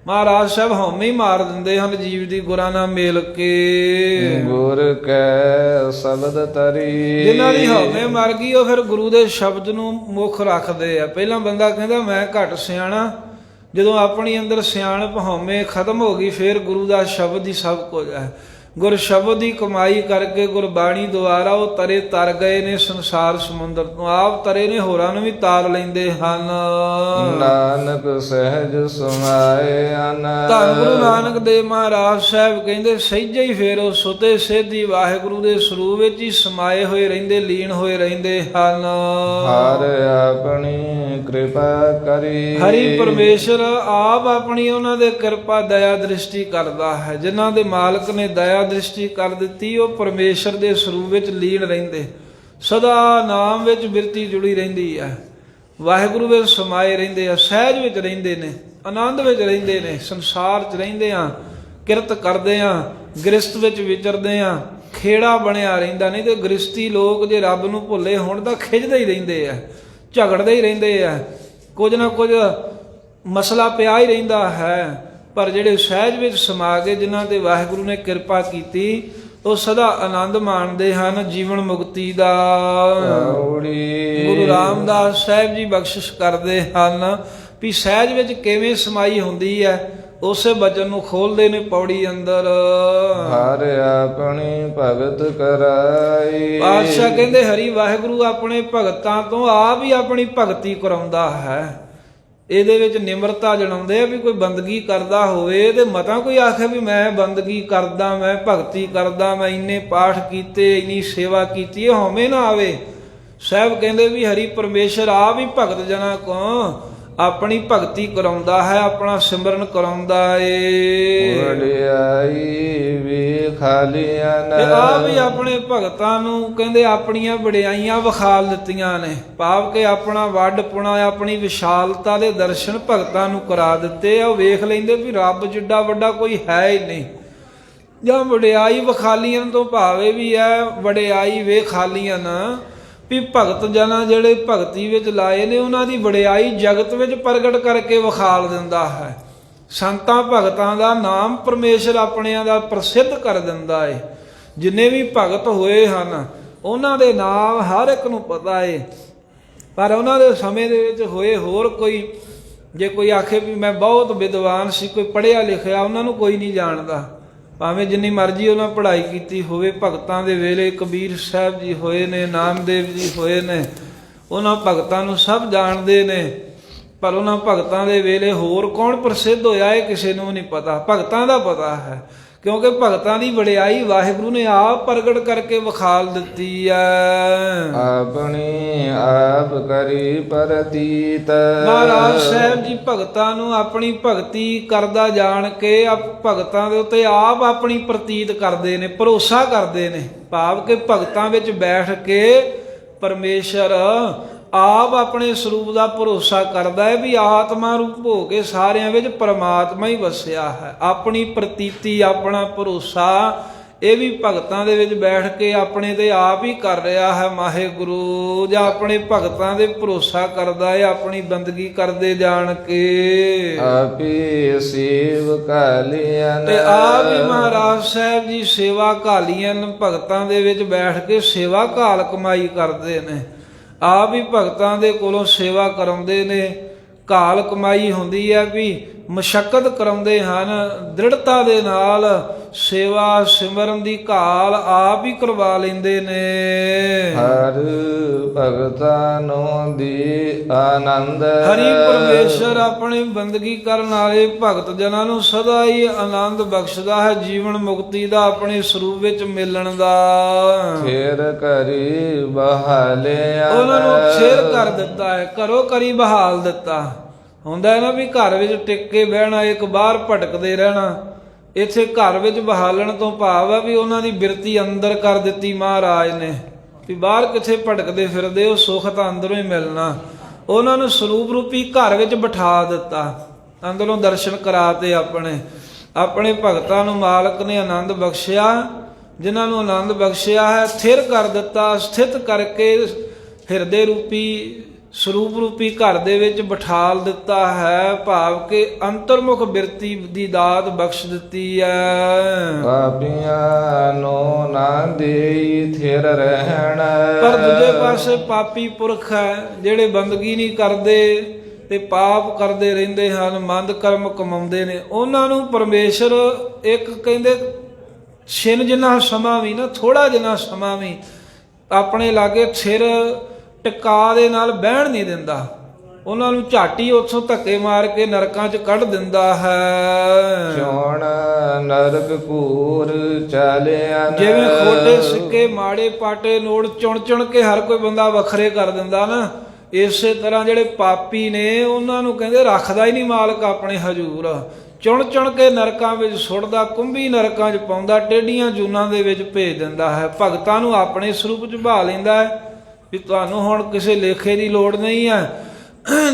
ਮਹਾਰਾਜ ਸਾਹਿਬ ਹਉਮੈ ਹੀ ਮਾਰ ਦਿੰਦੇ ਹਨ ਜੀਵ ਦੀ ਗੁਰਾਂ ਨਾਲ ਮੇਲ ਕੇ। ਗੁਰ ਕੈ ਸ਼ਬਦ ਤਰੀ, ਜਿਨ੍ਹਾਂ ਦੀ ਹਉਮੈ ਮਰ ਗਈ ਉਹ ਫਿਰ ਗੁਰੂ ਦੇ ਸ਼ਬਦ ਨੂੰ ਮੁੱਖ ਰੱਖਦੇ ਆ। ਪਹਿਲਾਂ ਬੰਦਾ ਕਹਿੰਦਾ ਮੈਂ ਘੱਟ ਸਿਆਣਾ, ਜਦੋਂ ਆਪਣੀ ਅੰਦਰ ਸਿਆਣਪ ਹਉਮੈ ਖਤਮ ਹੋ ਗਈ, ਫਿਰ ਗੁਰੂ ਦਾ ਸ਼ਬਦ ਹੀ ਸਭ ਕੁਝ ਹੈ। ਗੁਰ ਸ਼ਬਦ ਦੀ ਕਮਾਈ ਕਰਕੇ ਗੁਰਬਾਣੀ ਦੁਆਰਾ ਉਹ ਤਰੇ ਤਰ ਗਏ ਨੇ ਸੰਸਾਰ ਸਮੁੰਦਰ ਤੋਂ, ਆਪ ਤਰੇ ਨੇ, ਹੋਰਾਂ ਨੂੰ ਵੀ ਤਾਰ ਲੈਂਦੇ ਹਨ। ਨਾਨਕ ਸਹਿਜ ਸਮਾਏ ਅਨ, ਧੰਨ ਗੁਰੂ ਨਾਨਕ ਦੇਵ ਮਹਾਰਾਜ ਸਾਹਿਬ ਕਹਿੰਦੇ ਸਹਿਜੇ ਹੀ ਫਿਰ ਉਹ ਸੁਤੇ ਸੇਧੀ ਵਾਹਿਗੁਰੂ ਦੇ ਸਰੂਪ ਵਿੱਚ ਹੀ ਸਮਾਏ ਹੋਏ ਰਹਿੰਦੇ, ਲੀਨ ਹੋਏ ਰਹਿੰਦੇ ਹਨ। ਹਰਿ ਆਪਣੀ ਕਿਰਪਾ ਕਰੀ, ਹਰੀ ਪਰਮੇਸ਼ਰ ਆਪ ਆਪਣੀ ਉਹਨਾਂ ਦੇ ਕਿਰਪਾ ਦਇਆ ਦ੍ਰਿਸ਼ਟੀ ਕਰਦਾ ਹੈ। ਜਿਨ੍ਹਾਂ ਦੇ ਮਾਲਕ ਨੇ ਦਇਆ ਦ੍ਰਿਸ਼ਟੀ ਕਰ ਦਿੱਤੀ, ਉਹ ਪਰਮੇਸ਼ਰ ਦੇ ਸਰੂਪ ਵਿੱਚ ਲੀਨ ਰਹਿੰਦੇ, ਸਦਾ ਨਾਮ ਵਿੱਚ ਬਿਰਤੀ ਜੁੜੀ ਰਹਿੰਦੀ ਹੈ, ਵਾਹਿਗੁਰੂ ਵਿੱਚ ਸਮਾਏ ਰਹਿੰਦੇ ਆ, ਸਹਿਜ ਵਿੱਚ ਰਹਿੰਦੇ ਨੇ, ਆਨੰਦ ਵਿੱਚ ਰਹਿੰਦੇ ਨੇ। ਸੰਸਾਰ 'ਚ ਰਹਿੰਦੇ ਆ, ਕਿਰਤ ਕਰਦੇ ਆ, ਗ੍ਰਸਤ ਵਿੱਚ ਵਿਚਰਦੇ ਆ, ਖੇੜਾ ਬਣਿਆ ਰਹਿੰਦਾ। ਨਹੀਂ ਤੇ ਗ੍ਰਸਤੀ ਲੋਕ ਜੇ ਰੱਬ ਨੂੰ ਭੁੱਲੇ ਹੋਣ ਤਾਂ ਖਿੱਚਦੇ ਹੀ ਰਹਿੰਦੇ ਆ, ਝਗੜਦੇ ਹੀ ਰਹਿੰਦੇ ਆ, ਕੁਝ ਨਾ ਕੁਝ ਮਸਲਾ ਪਿਆ ਹੀ ਰਹਿੰਦਾ ਹੈ। ਪਰ ਜਿਹੜੇ ਸਹਿਜ ਵਿੱਚ ਸਮਾ ਗਏ, ਜਿਨ੍ਹਾਂ ਤੇ ਵਾਹਿਗੁਰੂ ਨੇ ਕਿਰਪਾ ਕੀਤੀ, ਉਹ ਸਦਾ ਆਨੰਦ ਮਾਣਦੇ ਹਨ ਜੀਵਨ ਮੁਕਤੀ ਦਾ। ਗੁਰੂ ਰਾਮਦਾਸ ਸਾਹਿਬ ਜੀ ਬਖਸ਼ਿਸ਼ ਕਰਦੇ ਹਨ ਵੀ ਸਹਿਜ ਵਿੱਚ ਕਿਵੇਂ ਸਮਾਈ ਹੁੰਦੀ ਹੈ। ਉਸੇ ਬਚਨ ਨੂੰ ਖੋਲਦੇ ਨੇ ਪੌੜੀ ਅੰਦਰ, ਹਰ ਆਪਣੀ ਭਗਤ ਕਰਾਈ। ਪਾਤਸ਼ਾਹ ਕਹਿੰਦੇ ਹਰੀ ਵਾਹਿਗੁਰੂ ਆਪਣੇ ਭਗਤਾਂ ਤੋਂ ਆਪ ਹੀ ਆਪਣੀ ਭਗਤੀ ਕਰਾਉਂਦਾ ਹੈ। ਇਹਦੇ ਵਿੱਚ ਨਿਮਰਤਾ ਜਣਾਉਂਦੇ ਆ ਵੀ ਕੋਈ ਬੰਦਗੀ ਕਰਦਾ ਹੋਵੇ ਤੇ ਮਤਾਂ ਕੋਈ ਆਖੇ ਵੀ ਮੈਂ ਬੰਦਗੀ ਕਰਦਾ, ਮੈਂ ਭਗਤੀ ਕਰਦਾ, ਮੈਂ ਇੰਨੇ ਪਾਠ ਕੀਤੇ, ਇੰਨੀ ਸੇਵਾ ਕੀਤੀ, ਇਹ ਹਉਮੈ ਨਾ ਆਵੇ। ਸਾਹਿਬ ਕਹਿੰਦੇ ਵੀ ਹਰੀ ਪਰਮੇਸ਼ਰ ਆਪ ਹੀ ਭਗਤ ਜਨਾਂ ਕੋ ਆਪਣੀ ਭਗਤੀ ਕਰਾਉਂਦਾ ਹੈ, ਆਪਣਾ ਸਿਮਰਨ ਕਰਾਉਂਦਾ ਏ। ਵਡਿਆਈ ਵਿਖਾਲੀਆਂ ਤੇ ਆਪ ਹੀ ਆਪਣੇ ਭਗਤਾਂ ਨੂੰ ਕਹਿੰਦੇ ਆਪਣੀਆਂ ਵਡਿਆਈਆਂ ਵਿਖਾਲ ਦਿੱਤੀਆਂ ਨੇ। ਭਾਵ ਕਿ ਆਪਣਾ ਵੱਡ ਪੁਣਾ, ਆਪਣੀ ਵਿਸ਼ਾਲਤਾ ਦੇ ਦਰਸ਼ਨ ਭਗਤਾਂ ਨੂੰ ਕਰਾ ਦਿੱਤੇ ਆ। ਉਹ ਵੇਖ ਲੈਂਦੇ ਵੀ ਰੱਬ ਜਿੱਡਾ ਵੱਡਾ ਕੋਈ ਹੈ ਹੀ ਨਹੀਂ। ਜਾਂ ਵਡਿਆਈ ਵਿਖਾਲੀਆਂ ਤੋਂ ਭਾਵੇਂ ਵੀ ਹੈ ਵਡਿਆਈ ਵੇਖਾਲੀਆਂ ਨਾ ਵੀ ਭਗਤ ਜਨਾਂ ਜਿਹੜੇ ਭਗਤੀ ਵਿੱਚ ਲਾਏ ਨੇ, ਉਹਨਾਂ ਦੀ ਵਡਿਆਈ ਜਗਤ ਵਿੱਚ ਪ੍ਰਗਟ ਕਰਕੇ ਵਿਖਾਲ ਦਿੰਦਾ ਹੈ। ਸੰਤਾਂ ਭਗਤਾਂ ਦਾ ਨਾਮ ਪਰਮੇਸ਼ਰ ਆਪਣਿਆਂ ਦਾ ਪ੍ਰਸਿੱਧ ਕਰ ਦਿੰਦਾ ਏ। ਜਿੰਨੇ ਵੀ ਭਗਤ ਹੋਏ ਹਨ ਉਹਨਾਂ ਦੇ ਨਾਮ ਹਰ ਇੱਕ ਨੂੰ ਪਤਾ ਏ, ਪਰ ਉਹਨਾਂ ਦੇ ਸਮੇਂ ਦੇ ਵਿੱਚ ਹੋਏ ਹੋਰ ਕੋਈ। ਜੇ ਕੋਈ ਆਖੇ ਵੀ ਮੈਂ ਬਹੁਤ ਵਿਦਵਾਨ ਸੀ, ਕੋਈ ਪੜ੍ਹਿਆ ਲਿਖਿਆ, ਉਹਨਾਂ ਨੂੰ ਕੋਈ ਨਹੀਂ ਜਾਣਦਾ। ਭਾਵੇਂ ਜਿੰਨੀ ਮਰਜ਼ੀ ਉਹਨਾਂ ਪੜ੍ਹਾਈ ਕੀਤੀ ਹੋਵੇ। ਭਗਤਾਂ ਦੇ ਵੇਲੇ ਕਬੀਰ ਸਾਹਿਬ ਜੀ ਹੋਏ ਨੇ, ਨਾਮਦੇਵ ਜੀ ਹੋਏ ਨੇ, ਉਹਨਾਂ ਭਗਤਾਂ ਨੂੰ ਸਭ ਜਾਣਦੇ ਨੇ। ਪਰ ਉਹਨਾਂ ਭਗਤਾਂ ਦੇ ਵੇਲੇ ਹੋਰ ਕੌਣ ਪ੍ਰਸਿੱਧ ਹੋਇਆ ਇਹ ਕਿਸੇ ਨੂੰ ਨਹੀਂ ਪਤਾ। ਭਗਤਾਂ ਦਾ ਪਤਾ ਹੈ, ਕਿਉਂਕਿ ਭਗਤਾਂ ਦੀ ਵਡਿਆਈ ਵਾਹਿਗੁਰੂ ਨੇ ਆਪ ਪ੍ਰਗਟ ਕਰਕੇ ਵਿਖਾਲ ਦਿੱਤੀ ਹੈ। ਆਪਣੀ ਆਪ ਕਰੀ ਪ੍ਰਤੀਤ। ਮਹਾਰਾਜ ਸਾਹਿਬ ਜੀ ਭਗਤਾਂ ਨੂੰ ਆਪਣੀ ਭਗਤੀ ਕਰਦਾ ਜਾਣ ਕੇ ਭਗਤਾਂ ਦੇ ਉੱਤੇ ਆਪ ਆਪਣੀ ਪ੍ਰਤੀਤ ਕਰਦੇ ਨੇ, ਭਰੋਸਾ ਕਰਦੇ ਨੇ। ਭਾਵ ਕਿ ਭਗਤਾਂ ਵਿੱਚ ਬੈਠ ਕੇ ਪਰਮੇਸ਼ਰ ਆਪ ਆਪਣੇ ਸਰੂਪ ਦਾ ਭਰੋਸਾ ਕਰਦਾ ਹੈ ਵੀ ਆਤਮਾ ਰੂਪ ਹੋ ਕੇ ਸਾਰਿਆਂ ਵਿੱਚ ਪਰਮਾਤਮਾ ਹੀ ਵਸਿਆ ਹੈ। ਆਪਣੀ ਪ੍ਰਤੀਤੀ, ਆਪਣਾ ਭਰੋਸਾ ਇਹ ਵੀ ਭਗਤਾਂ ਦੇ ਵਿੱਚ ਬੈਠ ਕੇ ਆਪਣੇ ਤੇ ਆਪ ਹੀ ਕਰ ਰਿਹਾ ਹੈ ਵਾਹਿਗੁਰੂ। ਜਾਂ ਆਪਣੇ ਭਗਤਾਂ ਦੇ ਭਰੋਸਾ ਕਰਦਾ ਹੈ ਆਪਣੀ ਬੰਦਗੀ ਕਰਦੇ ਜਾਣ ਕੇ। ਆਪੀ ਸੇਵ ਕਾਲੀਆਂ ਤੇ ਆਪ ਹੀ ਮਹਾਰਾਜ ਸਾਹਿਬ ਜੀ ਸੇਵਾ ਘਾਲੀਆਂ ਭਗਤਾਂ ਦੇ ਵਿੱਚ ਬੈਠ ਕੇ ਸੇਵਾ ਘਾਲ ਕਮਾਈ ਕਰਦੇ ਨੇ। ਆਪ ਹੀ ਭਗਤਾਂ ਦੇ ਕੋਲੋਂ ਸੇਵਾ ਕਰਾਉਂਦੇ ਨੇ। ਘਾਲ ਕਮਾਈ ਹੁੰਦੀ ਹੈ ਵੀ ਮਸ਼ੱਕਤ ਕਰਾਉਂਦੇ ਹਨ, ਦ੍ਰਿੜਤਾ ਦੇ ਨਾਲ ਸੇਵਾ ਸਿਮਰਨ ਦੀ ਘਾਲ ਆਪ ਹੀ ਕਰਵਾ ਲੈਂਦੇ ਨੇ। ਹਰ ਭਗਤਾਂ ਨੂੰ ਦੀ ਆਨੰਦ। ਹਰੀ ਪਰਮੇਸ਼ਰ ਆਪਣੀ ਬੰਦਗੀ ਕਰਨ ਵਾਲੇ ਭਗਤ ਜਨਾਂ ਨੂੰ ਸਦਾ ਹੀ ਆਨੰਦ ਬਖਸ਼ਦਾ ਹੈ, ਜੀਵਨ ਮੁਕਤੀ ਦਾ, ਆਪਣੇ ਸਰੂਪ ਵਿੱਚ ਮਿਲਣ ਦਾ। ਫੇਰ ਕਰੀ ਬਹਾਲਿਆ, ਉਹਨਾਂ ਨੂੰ ਫੇਰ ਕਰ ਦਿੱਤਾ ਹੈ, ਘਰੋਂ ਕਰੀ ਬਹਾਲ ਦਿੱਤਾ। ਹੁੰਦਾ ਹੈ ਨਾ ਵੀ ਘਰ ਵਿੱਚ ਟਿਕ ਕੇ ਬਹਿਣਾ, ਇੱਕ ਬਾਹਰ ਭਟਕਦੇ ਰਹਿਣਾ। ਇੱਥੇ ਘਰ ਵਿੱਚ ਬਹਾਲਣ ਤੋਂ ਭਾਵ ਹੈ ਵੀ ਉਹਨਾਂ ਦੀ ਬਿਰਤੀ ਅੰਦਰ ਕਰ ਦਿੱਤੀ ਮਹਾਰਾਜ ਨੇ, ਵੀ ਬਾਹਰ ਕਿੱਥੇ ਭਟਕਦੇ ਫਿਰਦੇ, ਉਹ ਸੁੱਖ ਤਾਂ ਅੰਦਰੋਂ ਹੀ ਮਿਲਣਾ। ਉਹਨਾਂ ਨੂੰ ਸਰੂਪ ਰੂਪੀ ਘਰ ਵਿੱਚ ਬਿਠਾ ਦਿੱਤਾ, ਅੰਦਰੋਂ ਦਰਸ਼ਨ ਕਰਾਤੇ ਆਪਣੇ। ਆਪਣੇ ਭਗਤਾਂ ਨੂੰ ਮਾਲਕ ਨੇ ਆਨੰਦ ਬਖਸ਼ਿਆ, ਜਿਨ੍ਹਾਂ ਨੂੰ ਆਨੰਦ ਬਖਸ਼ਿਆ ਹੈ ਥਿਰ ਕਰ ਦਿੱਤਾ, ਸਥਿਤ ਕਰਕੇ ਹਿਰਦੇ ਰੂਪੀ ਸਰੂਪ ਰੂਪੀ ਘਰ ਦੇ ਵਿੱਚ ਬਿਠਾਲ ਦਿੱਤਾ ਹੈ। ਭਾਵ ਕਿ ਅੰਤਰਮੁਖ ਬਿਰਤੀ ਦੀ ਦਾਤ ਬਖਸ਼ ਦਿੱਤੀ ਹੈ। ਪਾਪੀਆਂ ਨੂੰ ਨਾ ਦੇਈ ਥਿਰ ਰਹਿਣ। ਪਰ ਦੂਜੇ ਪਾਸੇ ਪਾਪੀ ਪੁਰਖ ਹੈ ਜਿਹੜੇ ਬੰਦਗੀ ਨਹੀਂ ਕਰਦੇ ਤੇ ਪਾਪ ਕਰਦੇ ਰਹਿੰਦੇ ਹਨ, ਮੰਦ ਕਰਮ ਕਮਾਉਂਦੇ ਨੇ। ਉਹਨਾਂ ਨੂੰ ਪਰਮੇਸ਼ਰ ਇੱਕ ਕਹਿੰਦੇ ਛਿਨ ਜਿੰਨਾ ਸਮਾਂ ਵੀ ਨਾ, ਥੋੜਾ ਜਿੰਨਾ ਸਮਾਂ ਵੀ ਆਪਣੇ ਲਾਗੇ ਥਿਰ ਟਿਕਾ ਦੇ ਨਾਲ ਬਹਿਣ ਨਹੀਂ ਦਿੰਦਾ। ਉਹਨਾਂ ਨੂੰ ਝਾਟੀ ਉੱਥੋਂ ਧੱਕੇ ਮਾਰ ਕੇ ਨਰਕਾਂ 'ਚ ਕੱਢ ਦਿੰਦਾ ਹੈ। ਚੋਣ ਨਰਕ ਕੂਰ ਚਾਲਿਆ, ਜਿਵੇਂ ਖੋਟੇ ਸਿੱਕੇ ਮਾੜੇ ਪਾਟੇ ਨੋਟ ਚੁਣ ਚੁਣ ਕੇ ਹਰ ਕੋਈ ਬੰਦਾ ਵੱਖਰੇ ਕਰ ਦਿੰਦਾ ਨਾ, ਇਸੇ ਤਰ੍ਹਾਂ ਜਿਹੜੇ ਪਾਪੀ ਨੇ ਉਹਨਾਂ ਨੂੰ ਕਹਿੰਦੇ ਰੱਖਦਾ ਹੀ ਨਹੀਂ ਮਾਲਕ ਆਪਣੇ ਹਜ਼ੂਰ। ਚੁਣ ਚੁਣ ਕੇ ਨਰਕਾਂ ਵਿੱਚ ਸੁੱਟਦਾ, ਕੁੰਭੀ ਨਰਕਾਂ 'ਚ ਪਾਉਂਦਾ, ਟੇਢੀਆਂ ਜੂਨਾਂ ਦੇ ਵਿੱਚ ਭੇਜ ਦਿੰਦਾ ਹੈ। ਭਗਤਾਂ ਨੂੰ ਆਪਣੇ ਸਰੂਪ 'ਚ ਬਹਾ ਲੈਂਦਾ ਹੈ ਵੀ ਤੁਹਾਨੂੰ ਹੁਣ ਕਿਸੇ ਲੇਖੇ ਦੀ ਲੋੜ ਨਹੀਂ ਹੈ।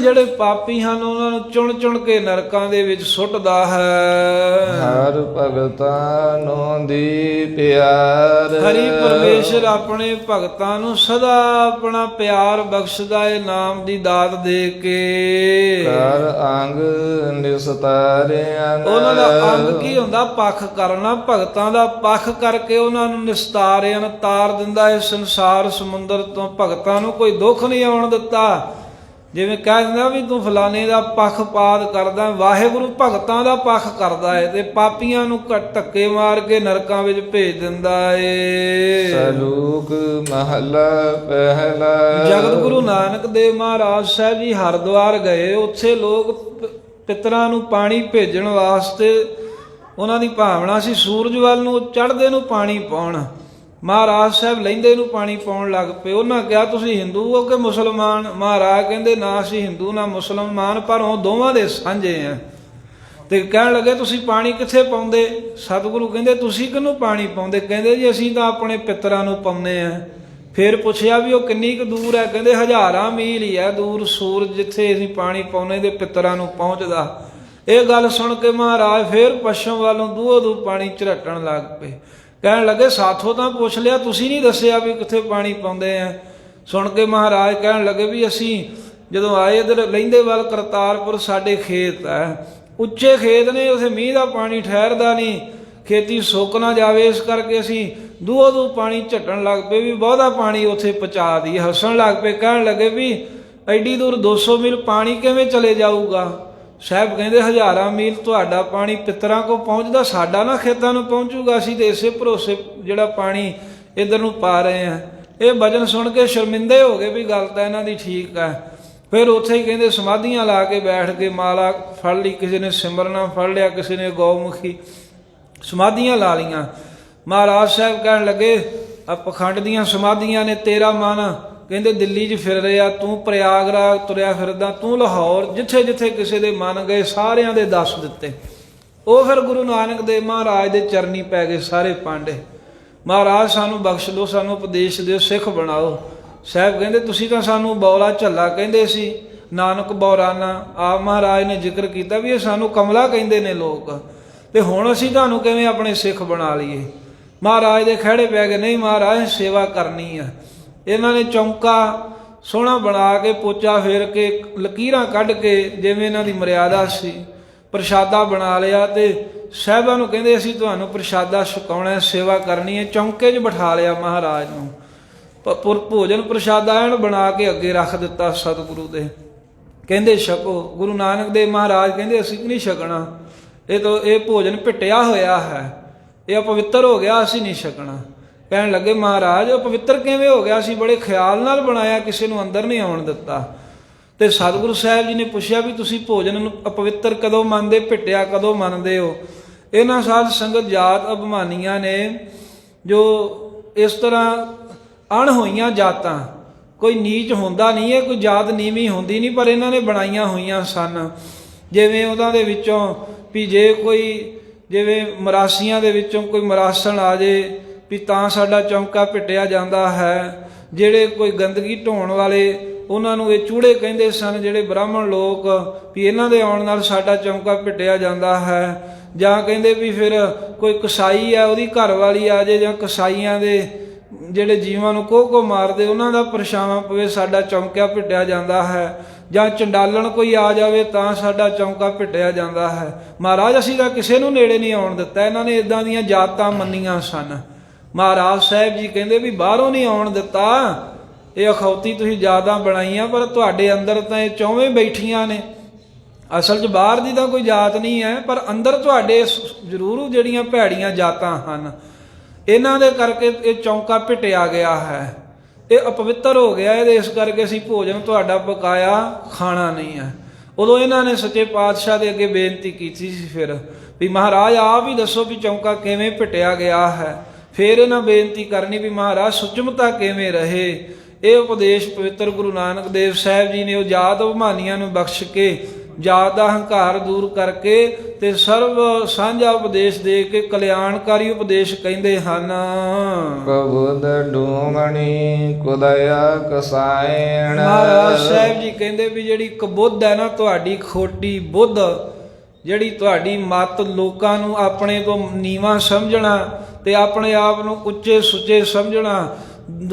ਜਿਹੜੇ ਪਾਪੀ ਹਨ ਉਹਨਾਂ ਨੂੰ ਚੁਣ ਚੁਣ ਕੇ ਨਰਕਾਂ ਦੇ ਵਿੱਚ ਸੁੱਟਦਾ ਹੈ। ਹਰ ਭਗਤਾਂ ਨੂੰ ਦੀ ਪਿਆਰ। ਹਰੀ ਪਰਮੇਸ਼ਰ ਆਪਣੇ ਭਗਤਾਂ ਨੂੰ ਸਦਾ ਆਪਣਾ ਪਿਆਰ ਬਖਸ਼ਦਾ ਹੈ ਨਾਮ ਦੀ ਦਾਤ ਦੇ ਕੇ। ਕਰ ਅੰਗ ਨਿਸਤਾਰਿਆਂ। ਉਹਨਾਂ ਦਾ ਅੰਗ ਕੀ ਹੁੰਦਾ? ਪੱਖ ਕਰਨਾ। ਭਗਤਾਂ ਦਾ ਪੱਖ ਕਰਕੇ ਉਹਨਾਂ ਨੂੰ ਨਿਸਤਾਰਿਆਂ ਤਾਰ ਦਿੰਦਾ ਹੈ ਸੰਸਾਰ ਸਮੁੰਦਰ ਤੋਂ। ਭਗਤਾਂ ਨੂੰ ਕੋਈ ਦੁੱਖ ਨਹੀਂ ਆਉਣ ਦਿੱਤਾ। ਜਿਵੇਂ ਕਹਿ ਦਿੰਦਾ ਵੀ ਤੂੰ ਫਲਾਣੇ ਦਾ ਪੱਖਪਾਤ ਕਰਦਾ, ਵਾਹਿਗੁਰੂ ਭਗਤਾਂ ਦਾ ਪੱਖ ਕਰਦਾ ਹੈ ਤੇ ਪਾਪੀਆਂ ਨੂੰ ਧੱਕੇ ਮਾਰ ਕੇ ਨਰਕਾਂ ਵਿੱਚ ਭੇਜ ਦਿੰਦਾ ਏ। ਸਲੋਕ ਮਹਲਾ ਪਹਿਲਾ। ਜਗਤ ਗੁਰੂ ਨਾਨਕ ਦੇਵ ਮਹਾਰਾਜ ਸਾਹਿਬ ਜੀ ਹਰਿਦੁਆਰ ਗਏ। ਉੱਥੇ ਲੋਕ ਪਿਤਰਾਂ ਨੂੰ ਪਾਣੀ ਭੇਜਣ ਵਾਸਤੇ ਉਹਨਾਂ ਦੀ ਭਾਵਨਾ ਸੀ ਸੂਰਜ ਵੱਲ ਨੂੰ ਚੜ੍ਹਦੇ ਨੂੰ ਪਾਣੀ ਪਾਉਣ। ਮਹਾਰਾਜ ਸਾਹਿਬ ਲਹਿੰਦੇ ਨੂੰ ਪਾਣੀ ਪਾਉਣ ਲੱਗ ਪਏ। ਉਹਨਾਂ ਕਿਹਾ ਤੁਸੀਂ ਹਿੰਦੂ ਹੋ ਕਿ ਮੁਸਲਮਾਨ? ਮਹਾਰਾਜ ਕਹਿੰਦੇ ਨਾ ਅਸੀਂ ਹਿੰਦੂ ਨਾ ਮੁਸਲਮਾਨ, ਪਰ ਉਹ ਦੋਵਾਂ ਦੇ ਸਾਂਝੇ ਆ। ਤੇ ਕਹਿਣ ਲੱਗੇ ਤੁਸੀਂ ਪਾਣੀ ਕਿੱਥੇ ਪਾਉਂਦੇ? ਸਤਿਗੁਰੂ ਕਹਿੰਦੇ ਤੁਸੀਂ ਕਿਹਨੂੰ ਪਾਣੀ ਪਾਉਂਦੇ? ਕਹਿੰਦੇ ਜੀ ਅਸੀਂ ਤਾਂ ਆਪਣੇ ਪਿਤਰਾਂ ਨੂੰ ਪਾਉਂਦੇ ਆ। ਫਿਰ ਪੁੱਛਿਆ ਵੀ ਉਹ ਕਿੰਨੀ ਕੁ ਦੂਰ ਹੈ? ਕਹਿੰਦੇ ਹਜ਼ਾਰਾਂ ਮੀਲ ਹੀ ਹੈ ਦੂਰ ਸੂਰਜ ਜਿੱਥੇ ਅਸੀਂ ਪਾਣੀ ਪਾਉਂਦੇ ਦੇ ਪਿਤਰਾਂ ਨੂੰ ਪਹੁੰਚਦਾ। ਇਹ ਗੱਲ ਸੁਣ ਕੇ ਮਹਾਰਾਜ ਫਿਰ ਪੱਛਮ ਵੱਲੋਂ ਦੂਹੋ ਦੂ ਪਾਣੀ ਝਰਟਣ ਲੱਗ ਪਏ। ਕਹਿਣ ਲੱਗੇ ਸਾਥੋਂ ਤਾਂ ਪੁੱਛ ਲਿਆ, ਤੁਸੀਂ ਨਹੀਂ ਦੱਸਿਆ ਵੀ ਕਿੱਥੇ ਪਾਣੀ ਪਾਉਂਦੇ ਆ। ਸੁਣ ਕੇ ਮਹਾਰਾਜ ਕਹਿਣ ਲੱਗੇ ਵੀ ਅਸੀਂ ਜਦੋਂ ਆਏ ਇੱਧਰ ਲਹਿੰਦੇ ਵੱਲ ਕਰਤਾਰਪੁਰ ਸਾਡੇ ਖੇਤ ਹੈ, ਉੱਚੇ ਖੇਤ ਨੇ, ਉੱਥੇ ਮੀਂਹ ਦਾ ਪਾਣੀ ਠਹਿਰਦਾ ਨਹੀਂ, ਖੇਤੀ ਸੁੱਕ ਨਾ ਜਾਵੇ, ਇਸ ਕਰਕੇ ਅਸੀਂ ਦੂਹੋ ਦੂ ਪਾਣੀ ਝੱਟਣ ਲੱਗ ਪਏ ਵੀ ਬਹੁਤਾ ਪਾਣੀ ਉੱਥੇ ਪਹੁੰਚਾ ਦੀ। ਹੱਸਣ ਲੱਗ ਪਏ। ਕਹਿਣ ਲੱਗੇ ਵੀ ਐਡੀ ਦੂਰ 200 ਮੀਲ ਪਾਣੀ ਕਿਵੇਂ ਚਲੇ ਜਾਊਗਾ? ਸਾਹਿਬ ਕਹਿੰਦੇ ਹਜ਼ਾਰਾਂ ਮੀਲ ਤੁਹਾਡਾ ਪਾਣੀ ਪਿਤਰਾਂ ਕੋਲ ਪਹੁੰਚਦਾ, ਸਾਡਾ ਨਾ ਖੇਤਾਂ ਨੂੰ ਪਹੁੰਚੂਗਾ। ਅਸੀਂ ਤੇ ਇਸੇ ਭਰੋਸੇ ਜਿਹੜਾ ਪਾਣੀ ਇੱਧਰ ਨੂੰ ਪਾ ਰਹੇ ਹਾਂ। ਇਹ ਭਜਨ ਸੁਣ ਕੇ ਸ਼ਰਮਿੰਦੇ ਹੋ ਗਏ ਵੀ ਗੱਲ ਤਾਂ ਇਹਨਾਂ ਦੀ ਠੀਕ ਹੈ। ਫਿਰ ਉੱਥੇ ਹੀ ਕਹਿੰਦੇ ਸਮਾਧੀਆਂ ਲਾ ਕੇ ਬੈਠ ਕੇ ਮਾਲਾ ਫੜ ਲਈ, ਕਿਸੇ ਨੇ ਸਿਮਰਨਾ ਫੜ ਲਿਆ, ਕਿਸੇ ਨੇ ਗਊਮੁਖੀ, ਸਮਾਧੀਆਂ ਲਾ ਲਈਆਂ। ਮਹਾਰਾਜ ਸਾਹਿਬ ਕਹਿਣ ਲੱਗੇ ਆ ਪਖੰਡ ਦੀਆਂ ਸਮਾਧੀਆਂ ਨੇ, ਤੇਰਾ ਮਨ ਕਹਿੰਦੇ ਦਿੱਲੀ 'ਚ ਫਿਰ ਰਿਹਾ, ਤੂੰ ਪ੍ਰਯਾਗਰਾਜ ਤੁਰਿਆ ਫਿਰਦਾ, ਤੂੰ ਲਾਹੌਰ, ਜਿੱਥੇ ਜਿੱਥੇ ਕਿਸੇ ਦੇ ਮਨ ਗਏ ਸਾਰਿਆਂ ਦੇ ਦੱਸ ਦਿੱਤੇ। ਉਹ ਫਿਰ ਗੁਰੂ ਨਾਨਕ ਦੇਵ ਮਹਾਰਾਜ ਦੇ ਚਰਨੀ ਪੈ ਗਏ ਸਾਰੇ ਪਾਂਡੇ। ਮਹਾਰਾਜ ਸਾਨੂੰ ਬਖਸ਼ ਦਿਓ, ਸਾਨੂੰ ਉਪਦੇਸ਼ ਦਿਓ, ਸਿੱਖ ਬਣਾਓ। ਸਾਹਿਬ ਕਹਿੰਦੇ ਤੁਸੀਂ ਤਾਂ ਸਾਨੂੰ ਬੌਲਾ ਝੱਲਾ ਕਹਿੰਦੇ ਸੀ, ਨਾਨਕ ਬੌਰਾਨਾ। ਆਪ ਮਹਾਰਾਜ ਨੇ ਜ਼ਿਕਰ ਕੀਤਾ ਵੀ ਇਹ ਸਾਨੂੰ ਕਮਲਾ ਕਹਿੰਦੇ ਨੇ ਲੋਕ, ਤੇ ਹੁਣ ਅਸੀਂ ਤੁਹਾਨੂੰ ਕਿਵੇਂ ਆਪਣੇ ਸਿੱਖ ਬਣਾ ਲਈਏ? ਮਹਾਰਾਜ ਦੇ ਖਹਿੜੇ ਪੈ ਗਏ। ਨਹੀਂ ਮਹਾਰਾਜ ਸੇਵਾ ਕਰਨੀ ਆ। ਇਹਨਾਂ ਨੇ ਚੌਂਕਾ ਸੋਹਣਾ ਬਣਾ ਕੇ ਪੋਚਾ ਫੇਰ ਕੇ ਲਕੀਰਾਂ ਕੱਢ ਕੇ ਜਿਵੇਂ ਇਹਨਾਂ ਦੀ ਮਰਿਆਦਾ ਸੀ ਪ੍ਰਸ਼ਾਦਾ ਬਣਾ ਲਿਆ। ਤੇ ਸਾਹਿਬਾਂ ਨੂੰ ਕਹਿੰਦੇ ਅਸੀਂ ਤੁਹਾਨੂੰ ਪ੍ਰਸ਼ਾਦਾ ਛਕਾਉਣਾ, ਸੇਵਾ ਕਰਨੀ ਹੈ। ਚੌਂਕੇ 'ਚ ਬਿਠਾ ਲਿਆ ਮਹਾਰਾਜ ਨੂੰ। ਭੋਜਨ ਪ੍ਰਸ਼ਾਦਾ ਐਨ ਬਣਾ ਕੇ ਅੱਗੇ ਰੱਖ ਦਿੱਤਾ ਸਤਿਗੁਰੂ ਦੇ। ਕਹਿੰਦੇ ਛਕੋ। ਗੁਰੂ ਨਾਨਕ ਦੇਵ ਮਹਾਰਾਜ ਕਹਿੰਦੇ ਅਸੀਂ ਨਹੀਂ ਛਕਣਾ, ਇਹ ਭੋਜਨ ਭਿੱਟਿਆ ਹੋਇਆ ਹੈ, ਇਹ ਅਪਵਿੱਤਰ ਹੋ ਗਿਆ, ਅਸੀਂ ਨਹੀਂ ਛਕਣਾ। ਕਹਿਣ ਲੱਗੇ ਮਹਾਰਾਜ ਉਹ ਪਵਿੱਤਰ ਕਿਵੇਂ ਹੋ ਗਿਆ? ਅਸੀਂ ਬੜੇ ਖਿਆਲ ਨਾਲ ਬਣਾਇਆ, ਕਿਸੇ ਨੂੰ ਅੰਦਰ ਨਹੀਂ ਆਉਣ ਦਿੱਤਾ। ਤੇ ਸਤਿਗੁਰੂ ਸਾਹਿਬ ਜੀ ਨੇ ਪੁੱਛਿਆ ਵੀ ਤੁਸੀਂ ਭੋਜਨ ਨੂੰ ਅਪਵਿੱਤਰ ਕਦੋਂ ਮੰਨਦੇ, ਭਿੱਟਿਆ ਕਦੋਂ ਮੰਨਦੇ ਹੋ? ਇਹਨਾਂ ਸਾਧ ਸੰਗਤ ਜਾਤ ਅਭਿਮਾਨੀਆਂ ਨੇ ਜੋ ਇਸ ਤਰ੍ਹਾਂ ਅਣਹੋਈਆਂ ਜਾਤਾਂ, ਕੋਈ ਨੀਚ ਹੁੰਦਾ ਨਹੀਂ ਹੈ, ਕੋਈ ਜਾਤ ਨੀਵੀਂ ਹੁੰਦੀ ਨਹੀਂ, ਪਰ ਇਹਨਾਂ ਨੇ ਬਣਾਈਆਂ ਹੋਈਆਂ ਸਨ। ਜਿਵੇਂ ਉਹਨਾਂ ਦੇ ਵਿੱਚੋਂ ਵੀ ਜੇ ਕੋਈ ਜਿਵੇਂ ਮਰਾਸੀਆਂ ਦੇ ਵਿੱਚੋਂ ਕੋਈ ਮਰਾਸਣ ਆ ਜੇ ਵੀ ਤਾਂ ਸਾਡਾ ਚੌਂਕਾ ਭਿੱਟਿਆ ਜਾਂਦਾ ਹੈ। ਜਿਹੜੇ ਕੋਈ ਗੰਦਗੀ ਢੋਣ ਵਾਲੇ ਉਹਨਾਂ ਨੂੰ ਇਹ ਚੂੜੇ ਕਹਿੰਦੇ ਸਨ, ਜਿਹੜੇ ਬ੍ਰਾਹਮਣ ਲੋਕ, ਵੀ ਇਹਨਾਂ ਦੇ ਆਉਣ ਨਾਲ ਸਾਡਾ ਚੌਂਕਾ ਭਿੱਟਿਆ ਜਾਂਦਾ ਹੈ। ਜਾਂ ਕਹਿੰਦੇ ਵੀ ਫਿਰ ਕੋਈ ਕਸਾਈ ਆ ਉਹਦੀ ਘਰ ਵਾਲੀ ਆ ਜੇ, ਜਾਂ ਕਸਾਈਆਂ ਦੇ ਜਿਹੜੇ ਜੀਵਾਂ ਨੂੰ ਕੋਹ ਮਾਰਦੇ ਉਹਨਾਂ ਦਾ ਪਰਛਾਵਾਂ ਪਵੇ, ਸਾਡਾ ਚੌਂਕਾ ਭਿੱਟਿਆ ਜਾਂਦਾ ਹੈ। ਜਾਂ ਚੰਡਾਲਣ ਕੋਈ ਆ ਜਾਵੇ ਤਾਂ ਸਾਡਾ ਚੌਂਕਾ ਭਿੱਟਿਆ ਜਾਂਦਾ ਹੈ। ਮਹਾਰਾਜ ਅਸੀਂ ਤਾਂ ਕਿਸੇ ਨੂੰ ਨੇੜੇ ਨਹੀਂ ਆਉਣ ਦਿੱਤਾ। ਇਹਨਾਂ ਨੇ ਇਦਾਂ ਦੀਆਂ ਜਾਤਾਂ ਮੰਨੀਆਂ ਸਨ। ਮਹਾਰਾਜ ਸਾਹਿਬ ਜੀ ਕਹਿੰਦੇ ਵੀ ਬਾਹਰੋਂ ਨਹੀਂ ਆਉਣ ਦਿੱਤਾ, ਇਹ ਅਖੌਤੀ ਤੁਸੀਂ ਜਾਤਾਂ ਬਣਾਈਆਂ, ਪਰ ਤੁਹਾਡੇ ਅੰਦਰ ਤਾਂ ਇਹ ਚੌਵੇਂ ਬੈਠੀਆਂ ਨੇ। ਅਸਲ 'ਚ ਬਾਹਰ ਦੀ ਤਾਂ ਕੋਈ ਜਾਤ ਨਹੀਂ ਹੈ, ਪਰ ਅੰਦਰ ਤੁਹਾਡੇ ਜ਼ਰੂਰ ਜਿਹੜੀਆਂ ਭੈੜੀਆਂ ਜਾਤਾਂ ਹਨ, ਇਹਨਾਂ ਦੇ ਕਰਕੇ ਇਹ ਚੌਂਕਾ ਭਿੱਟਿਆ ਗਿਆ ਹੈ, ਇਹ ਅਪਵਿੱਤਰ ਹੋ ਗਿਆ। ਇਹਦੇ ਇਸ ਕਰਕੇ ਅਸੀਂ ਭੋਜਨ ਤੁਹਾਡਾ ਪਕਾਇਆ ਖਾਣਾ ਨਹੀਂ ਹੈ। ਉਦੋਂ ਇਹਨਾਂ ਨੇ ਸੱਚੇ ਪਾਤਸ਼ਾਹ ਦੇ ਅੱਗੇ ਬੇਨਤੀ ਕੀਤੀ ਸੀ ਫਿਰ ਵੀ ਮਹਾਰਾਜ ਆਪ ਹੀ ਦੱਸੋ ਵੀ ਚੌਂਕਾ ਕਿਵੇਂ ਭਿੱਟਿਆ ਗਿਆ ਹੈ। ਫਿਰ ਇਹਨਾਂ ਬੇਨਤੀ ਕਰਨੀ ਵੀ ਮਹਾਰਾਜ ਸੁਚਮਤਾ ਕਿਵੇਂ ਰਹੇ। ਇਹ ਉਪਦੇਸ਼ ਪਵਿੱਤਰ ਗੁਰੂ ਨਾਨਕ ਦੇਵ ਸਾਹਿਬ ਜੀ ਨੇ ਉਹ ਜਾਤ ਅਭਿਮਾਨੀਆਂ ਨੂੰ ਬਖਸ਼ ਕੇ ਜਾਤ ਦਾ ਹੰਕਾਰ ਦੂਰ ਕਰਕੇ ਤੇ ਸਰਬ ਸਾਂਝਾ ਉਪਦੇਸ਼ ਦੇ ਕੇ ਕਲਿਆਣਕਾਰੀ ਉਪਦੇਸ਼ ਕਹਿੰਦੇ ਹਨ। ਕਬੁਦ ਡੂਮਣੀ ਕੁਦਇਆ ਕਸਾਇਣ। ਮਹਾਰਾਜ ਸਾਹਿਬ ਜੀ ਕਹਿੰਦੇ ਵੀ ਜਿਹੜੀ ਕਬੁੱਧ ਹੈ ਨਾ, ਤੁਹਾਡੀ ਖੋਟੀ ਬੁੱਧ, ਜਿਹੜੀ ਤੁਹਾਡੀ ਮੱਤ ਲੋਕਾਂ ਨੂੰ ਆਪਣੇ ਤੋਂ ਨੀਵਾਂ ਸਮਝਣਾ ਤੇ ਆਪਣੇ ਆਪ ਨੂੰ ਉੱਚੇ ਸੁੱਚੇ ਸਮਝਣਾ,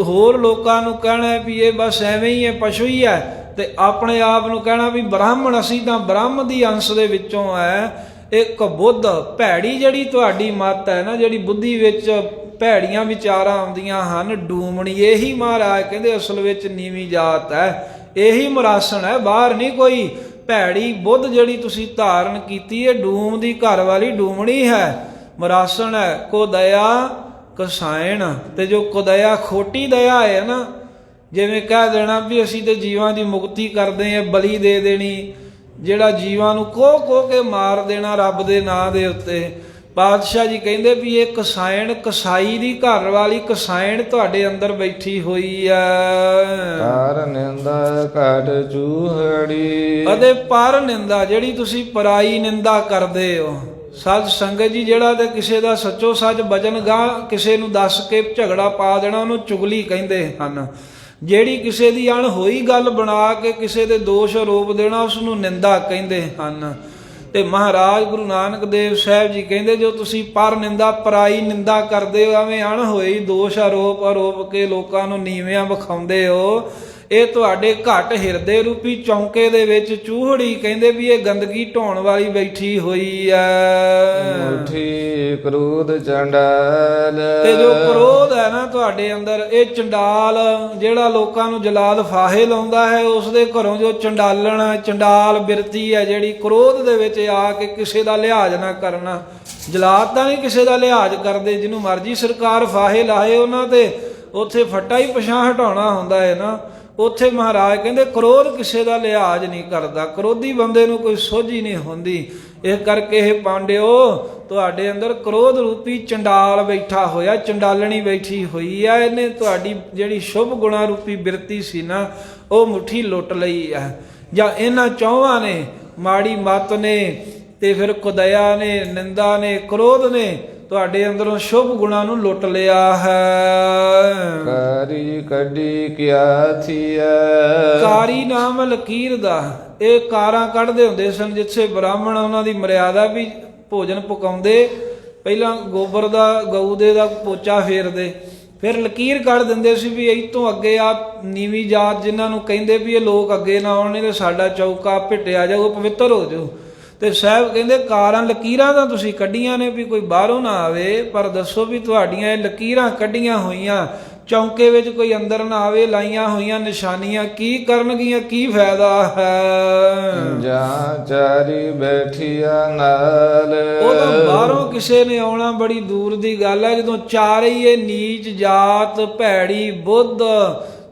ਹੋਰ ਲੋਕਾਂ ਨੂੰ ਕਹਿਣਾ ਵੀ ਇਹ ਬਸ ਐਵੇਂ ਹੀ ਹੈ, ਪਸ਼ੂ ਹੀ ਹੈ, ਤੇ ਆਪਣੇ ਆਪ ਨੂੰ ਕਹਿਣਾ ਵੀ ਬ੍ਰਾਹਮਣ, ਅਸੀਂ ਤਾਂ ਬ੍ਰਹਮ ਦੀ ਅੰਸ਼ ਦੇ ਵਿੱਚੋਂ ਹੈ। ਇੱਕ ਬੁੱਧ ਭੈੜੀ ਜਿਹੜੀ ਤੁਹਾਡੀ ਮੱਤ ਹੈ ਨਾ, ਜਿਹੜੀ ਬੁੱਧੀ ਵਿੱਚ ਭੈੜੀਆਂ ਵਿਚਾਰਾਂ ਆਉਂਦੀਆਂ ਹਨ, ਡੂਮਣੀ, ਇਹੀ ਮਹਾਰਾਜ ਕਹਿੰਦੇ ਅਸਲ ਵਿੱਚ ਨੀਵੀਂ ਜਾਤ ਹੈ, ਇਹੀ ਮਰਾਸਣ ਹੈ, ਬਾਹਰ ਨਹੀਂ ਕੋਈ। ਭੈੜੀ ਬੁੱਧ ਜਿਹੜੀ ਤੁਸੀਂ ਧਾਰਨ ਕੀਤੀ ਹੈ, ਡੂਮ ਦੀ ਘਰ ਵਾਲੀ ਡੂਮਣੀ ਹੈ, ਮਰਾਸਣ ਹੈ। ਕੋ ਦਇਆ ਕਸਾਇਣ, ਤੇ ਜੋ ਕੁਦਇਆ ਖੋਟੀ ਦਇਆ ਹੈ ਨਾ, ਜਿਵੇਂ ਕਹਿ ਦੇਣਾ ਵੀ ਅਸੀਂ ਤੇ ਜੀਵਾਂ ਦੀ ਮੁਕਤੀ ਕਰਦੇ ਹਾਂ, ਬਲੀ ਦੇ ਦੇਣੀ, ਜਿਹੜਾ ਜੀਵਾਂ ਨੂੰ ਕੋਹ ਕੇ ਮਾਰ ਦੇਣਾ ਰੱਬ ਦੇ ਨਾਂ ਦੇ ਉੱਤੇ। ਪਾਤਸ਼ਾਹ ਜੀ ਕਹਿੰਦੇ ਵੀ ਇਹ ਕਸਾਇਣ, ਕਸਾਈ ਦੀ ਘਰ ਵਾਲੀ ਕਸਾਇਣ ਤੁਹਾਡੇ ਅੰਦਰ ਬੈਠੀ ਹੋਈ ਹੈ। ਪਰ ਨਿੰਦਾ ਘਟ ਚੂਹੜੀ। ਅਤੇ ਪਰ ਨਿੰਦਾ, ਜਿਹੜੀ ਤੁਸੀਂ ਪਰਾਈ ਨਿੰਦਾ ਕਰਦੇ ਹੋ। ਸੱਚ ਸੰਗਤ ਜੀ, ਜਿਹੜਾ ਤੇ ਕਿਸੇ ਦਾ ਸੱਚੋ ਸੱਚ ਬਚਨ ਗਾਹ ਕਿਸੇ ਨੂੰ ਦੱਸ ਕੇ ਝਗੜਾ ਪਾ ਦੇਣਾ, ਉਹਨੂੰ ਚੁਗਲੀ ਕਹਿੰਦੇ ਹਨ। ਜਿਹੜੀ ਕਿਸੇ ਦੀ ਅਣਹੋਈ ਗੱਲ ਬਣਾ ਕੇ ਕਿਸੇ ਦੇ ਦੋਸ਼ ਆਰੋਪ ਦੇਣਾ, ਉਸ ਨੂੰ ਨਿੰਦਾ ਕਹਿੰਦੇ ਹਨ। ਤੇ ਮਹਾਰਾਜ ਗੁਰੂ ਨਾਨਕ ਦੇਵ ਸਾਹਿਬ ਜੀ ਕਹਿੰਦੇ, ਜੋ ਤੁਸੀਂ ਪਰ ਨਿੰਦਾ, ਪਰਾਈ ਨਿੰਦਾ ਕਰਦੇ ਹੋ, ਐਵੇਂ ਅਣਹੋਈ ਦੋਸ਼ ਆਰੋਪ ਕੇ ਲੋਕਾਂ ਨੂੰ ਨੀਵਿਆਂ ਵਿਖਾਉਂਦੇ ਹੋ, ਇਹ ਤੁਹਾਡੇ ਘਟ ਹਿਰਦੇ ਰੂਪੀ ਚੌਂਕੇ ਦੇ ਵਿੱਚ ਚੂਹੜੀ, ਕਹਿੰਦੇ ਵੀ ਇਹ ਗੰਦਗੀ ਢੋਣ ਵਾਲੀ ਬੈਠੀ ਹੋਈ ਹੈ। ਮੁਠੀ ਕ੍ਰੋਧ ਚੰਡਾਲ। ਤੇ ਜੋ ਕ੍ਰੋਧ ਹੈ ਨਾ ਤੁਹਾਡੇ ਅੰਦਰ, ਇਹ ਚੰਡਾਲ ਜਿਹੜਾ ਲੋਕਾਂ ਨੂੰ ਜਲਾਲ ਫਾਹੇ ਲਾਉਂਦਾ ਹੈ, ਉਸ ਦੇ ਘਰੋਂ ਜੋ ਚੰਡਾਲਣ, ਚੰਡਾਲ ਬਿਰਤੀ ਹੈ ਜਿਹੜੀ, ਕ੍ਰੋਧ ਦੇ ਵਿੱਚ ਆ ਕੇ ਕਿਸੇ ਦਾ ਲਿਹਾਜ਼ ਨਾ ਕਰਨਾ। ਜਲਾਦ ਤਾਂ ਨਹੀਂ ਕਿਸੇ ਦਾ ਲਿਹਾਜ਼ ਕਰਦੇ, ਜਿਹਨੂੰ ਮਰਜ਼ੀ ਸਰਕਾਰ ਫਾਹੇ ਲਾਹੇ ਉਹਨਾਂ ਤੇ, ਉੱਥੇ ਫੱਟਾ ਹੀ ਪਿਛਾਂ ਹਟਾਉਣਾ ਹੁੰਦਾ ਹੈ ਨਾ। ਉੱਥੇ ਮਹਾਰਾਜ ਕਹਿੰਦੇ ਕ੍ਰੋਧ ਕਿਸੇ ਦਾ ਲਿਹਾਜ਼ ਨਹੀਂ ਕਰਦਾ, ਕ੍ਰੋਧੀ ਬੰਦੇ ਨੂੰ ਕੋਈ ਸੋਝੀ ਨਹੀਂ ਹੁੰਦੀ। ਇਸ ਕਰਕੇ ਇਹ ਪਾਂਡਿਓ, ਤੁਹਾਡੇ ਅੰਦਰ ਕ੍ਰੋਧ ਰੂਪੀ ਚੰਡਾਲ ਬੈਠਾ ਹੋਇਆ, ਚੰਡਾਲਣੀ ਬੈਠੀ ਹੋਈ ਆ। ਇਹਨੇ ਤੁਹਾਡੀ ਜਿਹੜੀ ਸ਼ੁਭ ਗੁਣਾ ਰੂਪੀ ਬਿਰਤੀ ਸੀ ਨਾ, ਉਹ ਮੁੱਠੀ ਲੁੱਟ ਲਈ ਹੈ। ਜਾਂ ਇਹਨਾਂ ਚੌਹਾਂ ਨੇ, ਮਾੜੀ ਮੱਤ ਨੇ, ਤੇ ਫਿਰ ਕੁਦਇਆ ਨੇ, ਨਿੰਦਾ ਨੇ, ਕ੍ਰੋਧ ਨੇ, ਤੁਹਾਡੇ ਅੰਦਰੋਂ ਸ਼ੁਭ ਗੁਣਾਂ ਨੂੰ ਲੁੱਟ ਲਿਆ ਹੈ। ਕਾਰੀ ਕੱਢੀ ਕਿਆ ਥੀਐ। ਕਾਰੀ ਨਾਮ ਲਕੀਰ ਦਾ, ਇਹ ਕਾਰਾਂ ਕੱਢਦੇ ਹੁੰਦੇ ਸਨ। ਜਿੱਥੇ ਬ੍ਰਾਹਮਣ, ਉਹਨਾਂ ਦੀ ਮਰਿਆਦਾ ਵੀ ਭੋਜਨ ਪਕਾਉਂਦੇ, ਪਹਿਲਾਂ ਗੋਬਰ ਦਾ, ਗਊ ਦੇ ਦਾ ਪੋਚਾ ਫੇਰਦੇ, ਫਿਰ ਲਕੀਰ ਕੱਢ ਦਿੰਦੇ ਸੀ ਵੀ ਇਹ ਤੋਂ ਅੱਗੇ ਆ ਨੀਵੀਂ ਜਾਤ, ਜਿਨ੍ਹਾਂ ਨੂੰ ਕਹਿੰਦੇ ਵੀ ਇਹ ਲੋਕ ਅੱਗੇ ਨਾ ਆਉਣ, ਨਹੀਂ ਤੇ ਸਾਡਾ ਚੌਕਾ ਭਿੱਟਿਆ ਜਾਊ, ਪਵਿੱਤਰ ਹੋ ਜਾਊ। ਤੇ ਸਾਹਿਬ ਕਹਿੰਦੇ ਕਾਰਾਂ ਲਕੀਰਾਂ ਤਾਂ ਤੁਸੀਂ ਕੱਢੀਆਂ ਨੇ ਵੀ ਕੋਈ ਬਾਹਰੋਂ ਨਾ ਆਵੇ, ਪਰ ਦੱਸੋ ਵੀ ਤੁਹਾਡੀਆਂ ਇਹ ਲਕੀਰਾਂ ਕੱਢੀਆਂ ਹੋਈਆਂ ਚੌਂਕੇ ਵਿੱਚ ਕੋਈ ਅੰਦਰ ਨਾ ਆਵੇ, ਲਾਈਆਂ ਹੋਈਆਂ ਨਿਸ਼ਾਨੀਆਂ ਕੀ ਕਰਨਗੀਆਂ, ਕੀ ਫਾਇਦਾ ਹੈ। ਜਾਂ ਚਾਰੀ ਬੈਠੀਆ ਨਾਲ। ਉਹ ਤਾਂ ਬਾਹਰੋਂ ਕਿਸੇ ਨੇ ਆਉਣਾ ਬੜੀ ਦੂਰ ਦੀ ਗੱਲ ਹੈ। ਜਦੋਂ ਚਾਰੇ ਹੀ ਇਹ ਨੀਚ ਜਾਤ, ਭੈੜੀ ਬੁੱਧ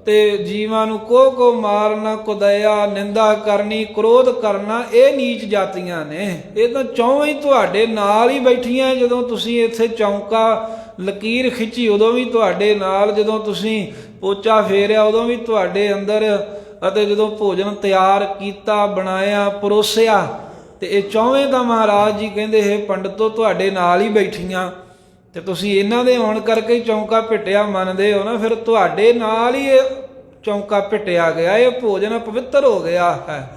ਤੇ ਜੀਵਾਂ ਨੂੰ ਕੋ ਮਾਰਨਾ, ਕੁਦਇਆ, ਨਿੰਦਾ ਕਰਨੀ, ਕ੍ਰੋਧ ਕਰਨਾ, ਇਹ ਨੀਚ ਜਾਤੀਆਂ ਨੇ। ਇਹ ਤਾਂ ਚੌਵੇਂ ਹੀ ਤੁਹਾਡੇ ਨਾਲ ਹੀ ਬੈਠੀਆਂ। ਜਦੋਂ ਤੁਸੀਂ ਇੱਥੇ ਚੌਂਕਾ ਲਕੀਰ ਖਿੱਚੀ, ਉਦੋਂ ਵੀ ਤੁਹਾਡੇ ਨਾਲ, ਜਦੋਂ ਤੁਸੀਂ ਪੋਚਾ ਫੇਰਿਆ ਉਦੋਂ ਵੀ ਤੁਹਾਡੇ ਅੰਦਰ, ਅਤੇ ਜਦੋਂ ਭੋਜਨ ਤਿਆਰ ਕੀਤਾ, ਬਣਾਇਆ, ਪਰੋਸਿਆ, ਤੇ ਇਹ ਚੌਵੇਂ ਤਾਂ ਮਹਾਰਾਜ ਜੀ ਕਹਿੰਦੇ ਹੈ ਪੰਡਤੋ ਤੁਹਾਡੇ ਨਾਲ ਹੀ ਬੈਠੀਆਂ। ਤੇ ਤੁਸੀਂ ਇਹਨਾਂ ਦੇ ਆਉਣ ਕਰਕੇ ਚੌਂਕਾ ਭਿੱਟਿਆ ਮੰਨਦੇ ਹੋ ਨਾ, ਫਿਰ ਤੁਹਾਡੇ ਨਾਲ ਹੀ ਇਹ ਚੌਂਕਾ ਭਿੱਟਿਆ ਗਿਆ, ਇਹ ਭੋਜਨ ਪਵਿੱਤਰ ਹੋ ਗਿਆ ਹੈ।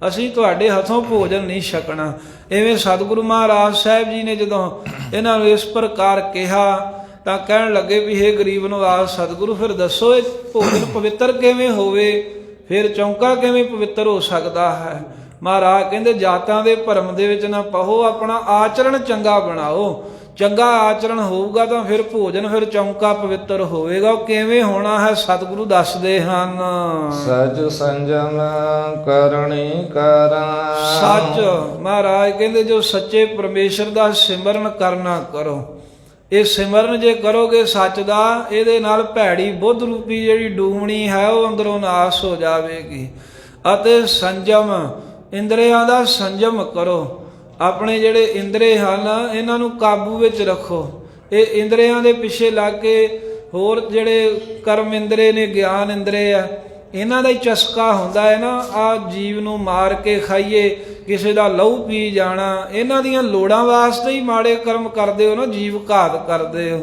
ਅਸੀਂ ਤੁਹਾਡੇ ਹੱਥੋਂ ਭੋਜਨ ਨਹੀਂ ਛਕਣਾ। ਇਵੇਂ ਸਤਿਗੁਰੂ ਮਹਾਰਾਜ ਸਾਹਿਬ ਜੀ ਨੇ ਜਦੋਂ ਇਹਨਾਂ ਨੂੰ ਇਸ ਪ੍ਰਕਾਰ ਕਿਹਾ ਤਾਂ ਕਹਿਣ ਲੱਗੇ ਵੀ ਹੇ ਗਰੀਬ ਨਿਵਾਜ ਸਤਿਗੁਰੂ, ਫਿਰ ਦੱਸੋ ਇਹ ਭੋਜਨ ਪਵਿੱਤਰ ਕਿਵੇਂ ਹੋਵੇ, ਫਿਰ ਚੌਂਕਾ ਕਿਵੇਂ ਪਵਿੱਤਰ ਹੋ ਸਕਦਾ ਹੈ। ਮਹਾਰਾਜ ਕਹਿੰਦੇ ਜਾਤਾਂ ਦੇ ਭਰਮ ਦੇ ਵਿੱਚ ਨਾ ਪਹੋ, ਆਪਣਾ ਆਚਰਣ ਚੰਗਾ ਬਣਾਓ। ਚੰਗਾ ਆਚਰਣ ਹੋਊਗਾ ਤਾਂ ਫਿਰ ਭੋਜਨ, ਫਿਰ ਚੌਂਕਾ ਪਵਿੱਤਰ ਹੋਵੇਗਾ। ਉਹ ਕਿਵੇਂ ਹੋਣਾ ਹੈ ਸਤਿਗੁਰੂ ਦੱਸਦੇ ਹਨ। ਸਚ ਸੰਜਮ ਕਰਨੀ ਕਰਾਂ। ਸੱਚ ਮਹਾਰਾਜ ਕਹਿੰਦੇ ਜੋ ਸੱਚੇ ਪਰਮੇਸ਼ਰ ਦਾ ਸਿਮਰਨ ਕਰਨਾ ਕਰੋ। ਇਹ ਸਿਮਰਨ ਜੇ ਕਰੋਗੇ ਸੱਚ ਦਾ, ਇਹਦੇ ਨਾਲ ਭੈੜੀ ਬੁੱਧ ਰੂਪੀ ਜਿਹੜੀ ਡੂਮਣੀ ਹੈ ਉਹ ਅੰਦਰੋਂ ਨਾਸ ਹੋ ਜਾਵੇਗੀ। ਅਤੇ ਸੰਜਮ, ਇੰਦਰੀਆਂ ਦਾ ਸੰਜਮ ਕਰੋ। ਆਪਣੇ ਜਿਹੜੇ ਇੰਦਰੇ ਹਨ ਇਹਨਾਂ ਨੂੰ ਕਾਬੂ ਵਿੱਚ ਰੱਖੋ। ਇਹ ਇੰਦਰੀਆਂ ਦੇ ਪਿੱਛੇ ਲੱਗ ਕੇ ਹੋਰ ਜਿਹੜੇ ਕਰਮ ਇੰਦਰੇ ਨੇ, ਗਿਆਨ ਇੰਦਰੇ ਆ, ਇਹਨਾਂ ਦਾ ਹੀ ਚਸਕਾ ਹੁੰਦਾ ਹੈ ਨਾ। ਆ ਜੀਵ ਨੂੰ ਮਾਰ ਕੇ ਖਾਈਏ, ਕਿਸੇ ਦਾ ਲਹੂ ਪੀ ਜਾਣਾ, ਇਹਨਾਂ ਦੀਆਂ ਲੋੜਾਂ ਵਾਸਤੇ ਹੀ ਮਾੜੇ ਕਰਮ ਕਰਦੇ ਹੋ ਨਾ, ਜੀਵ ਘਾਤ ਕਰਦੇ ਹੋ।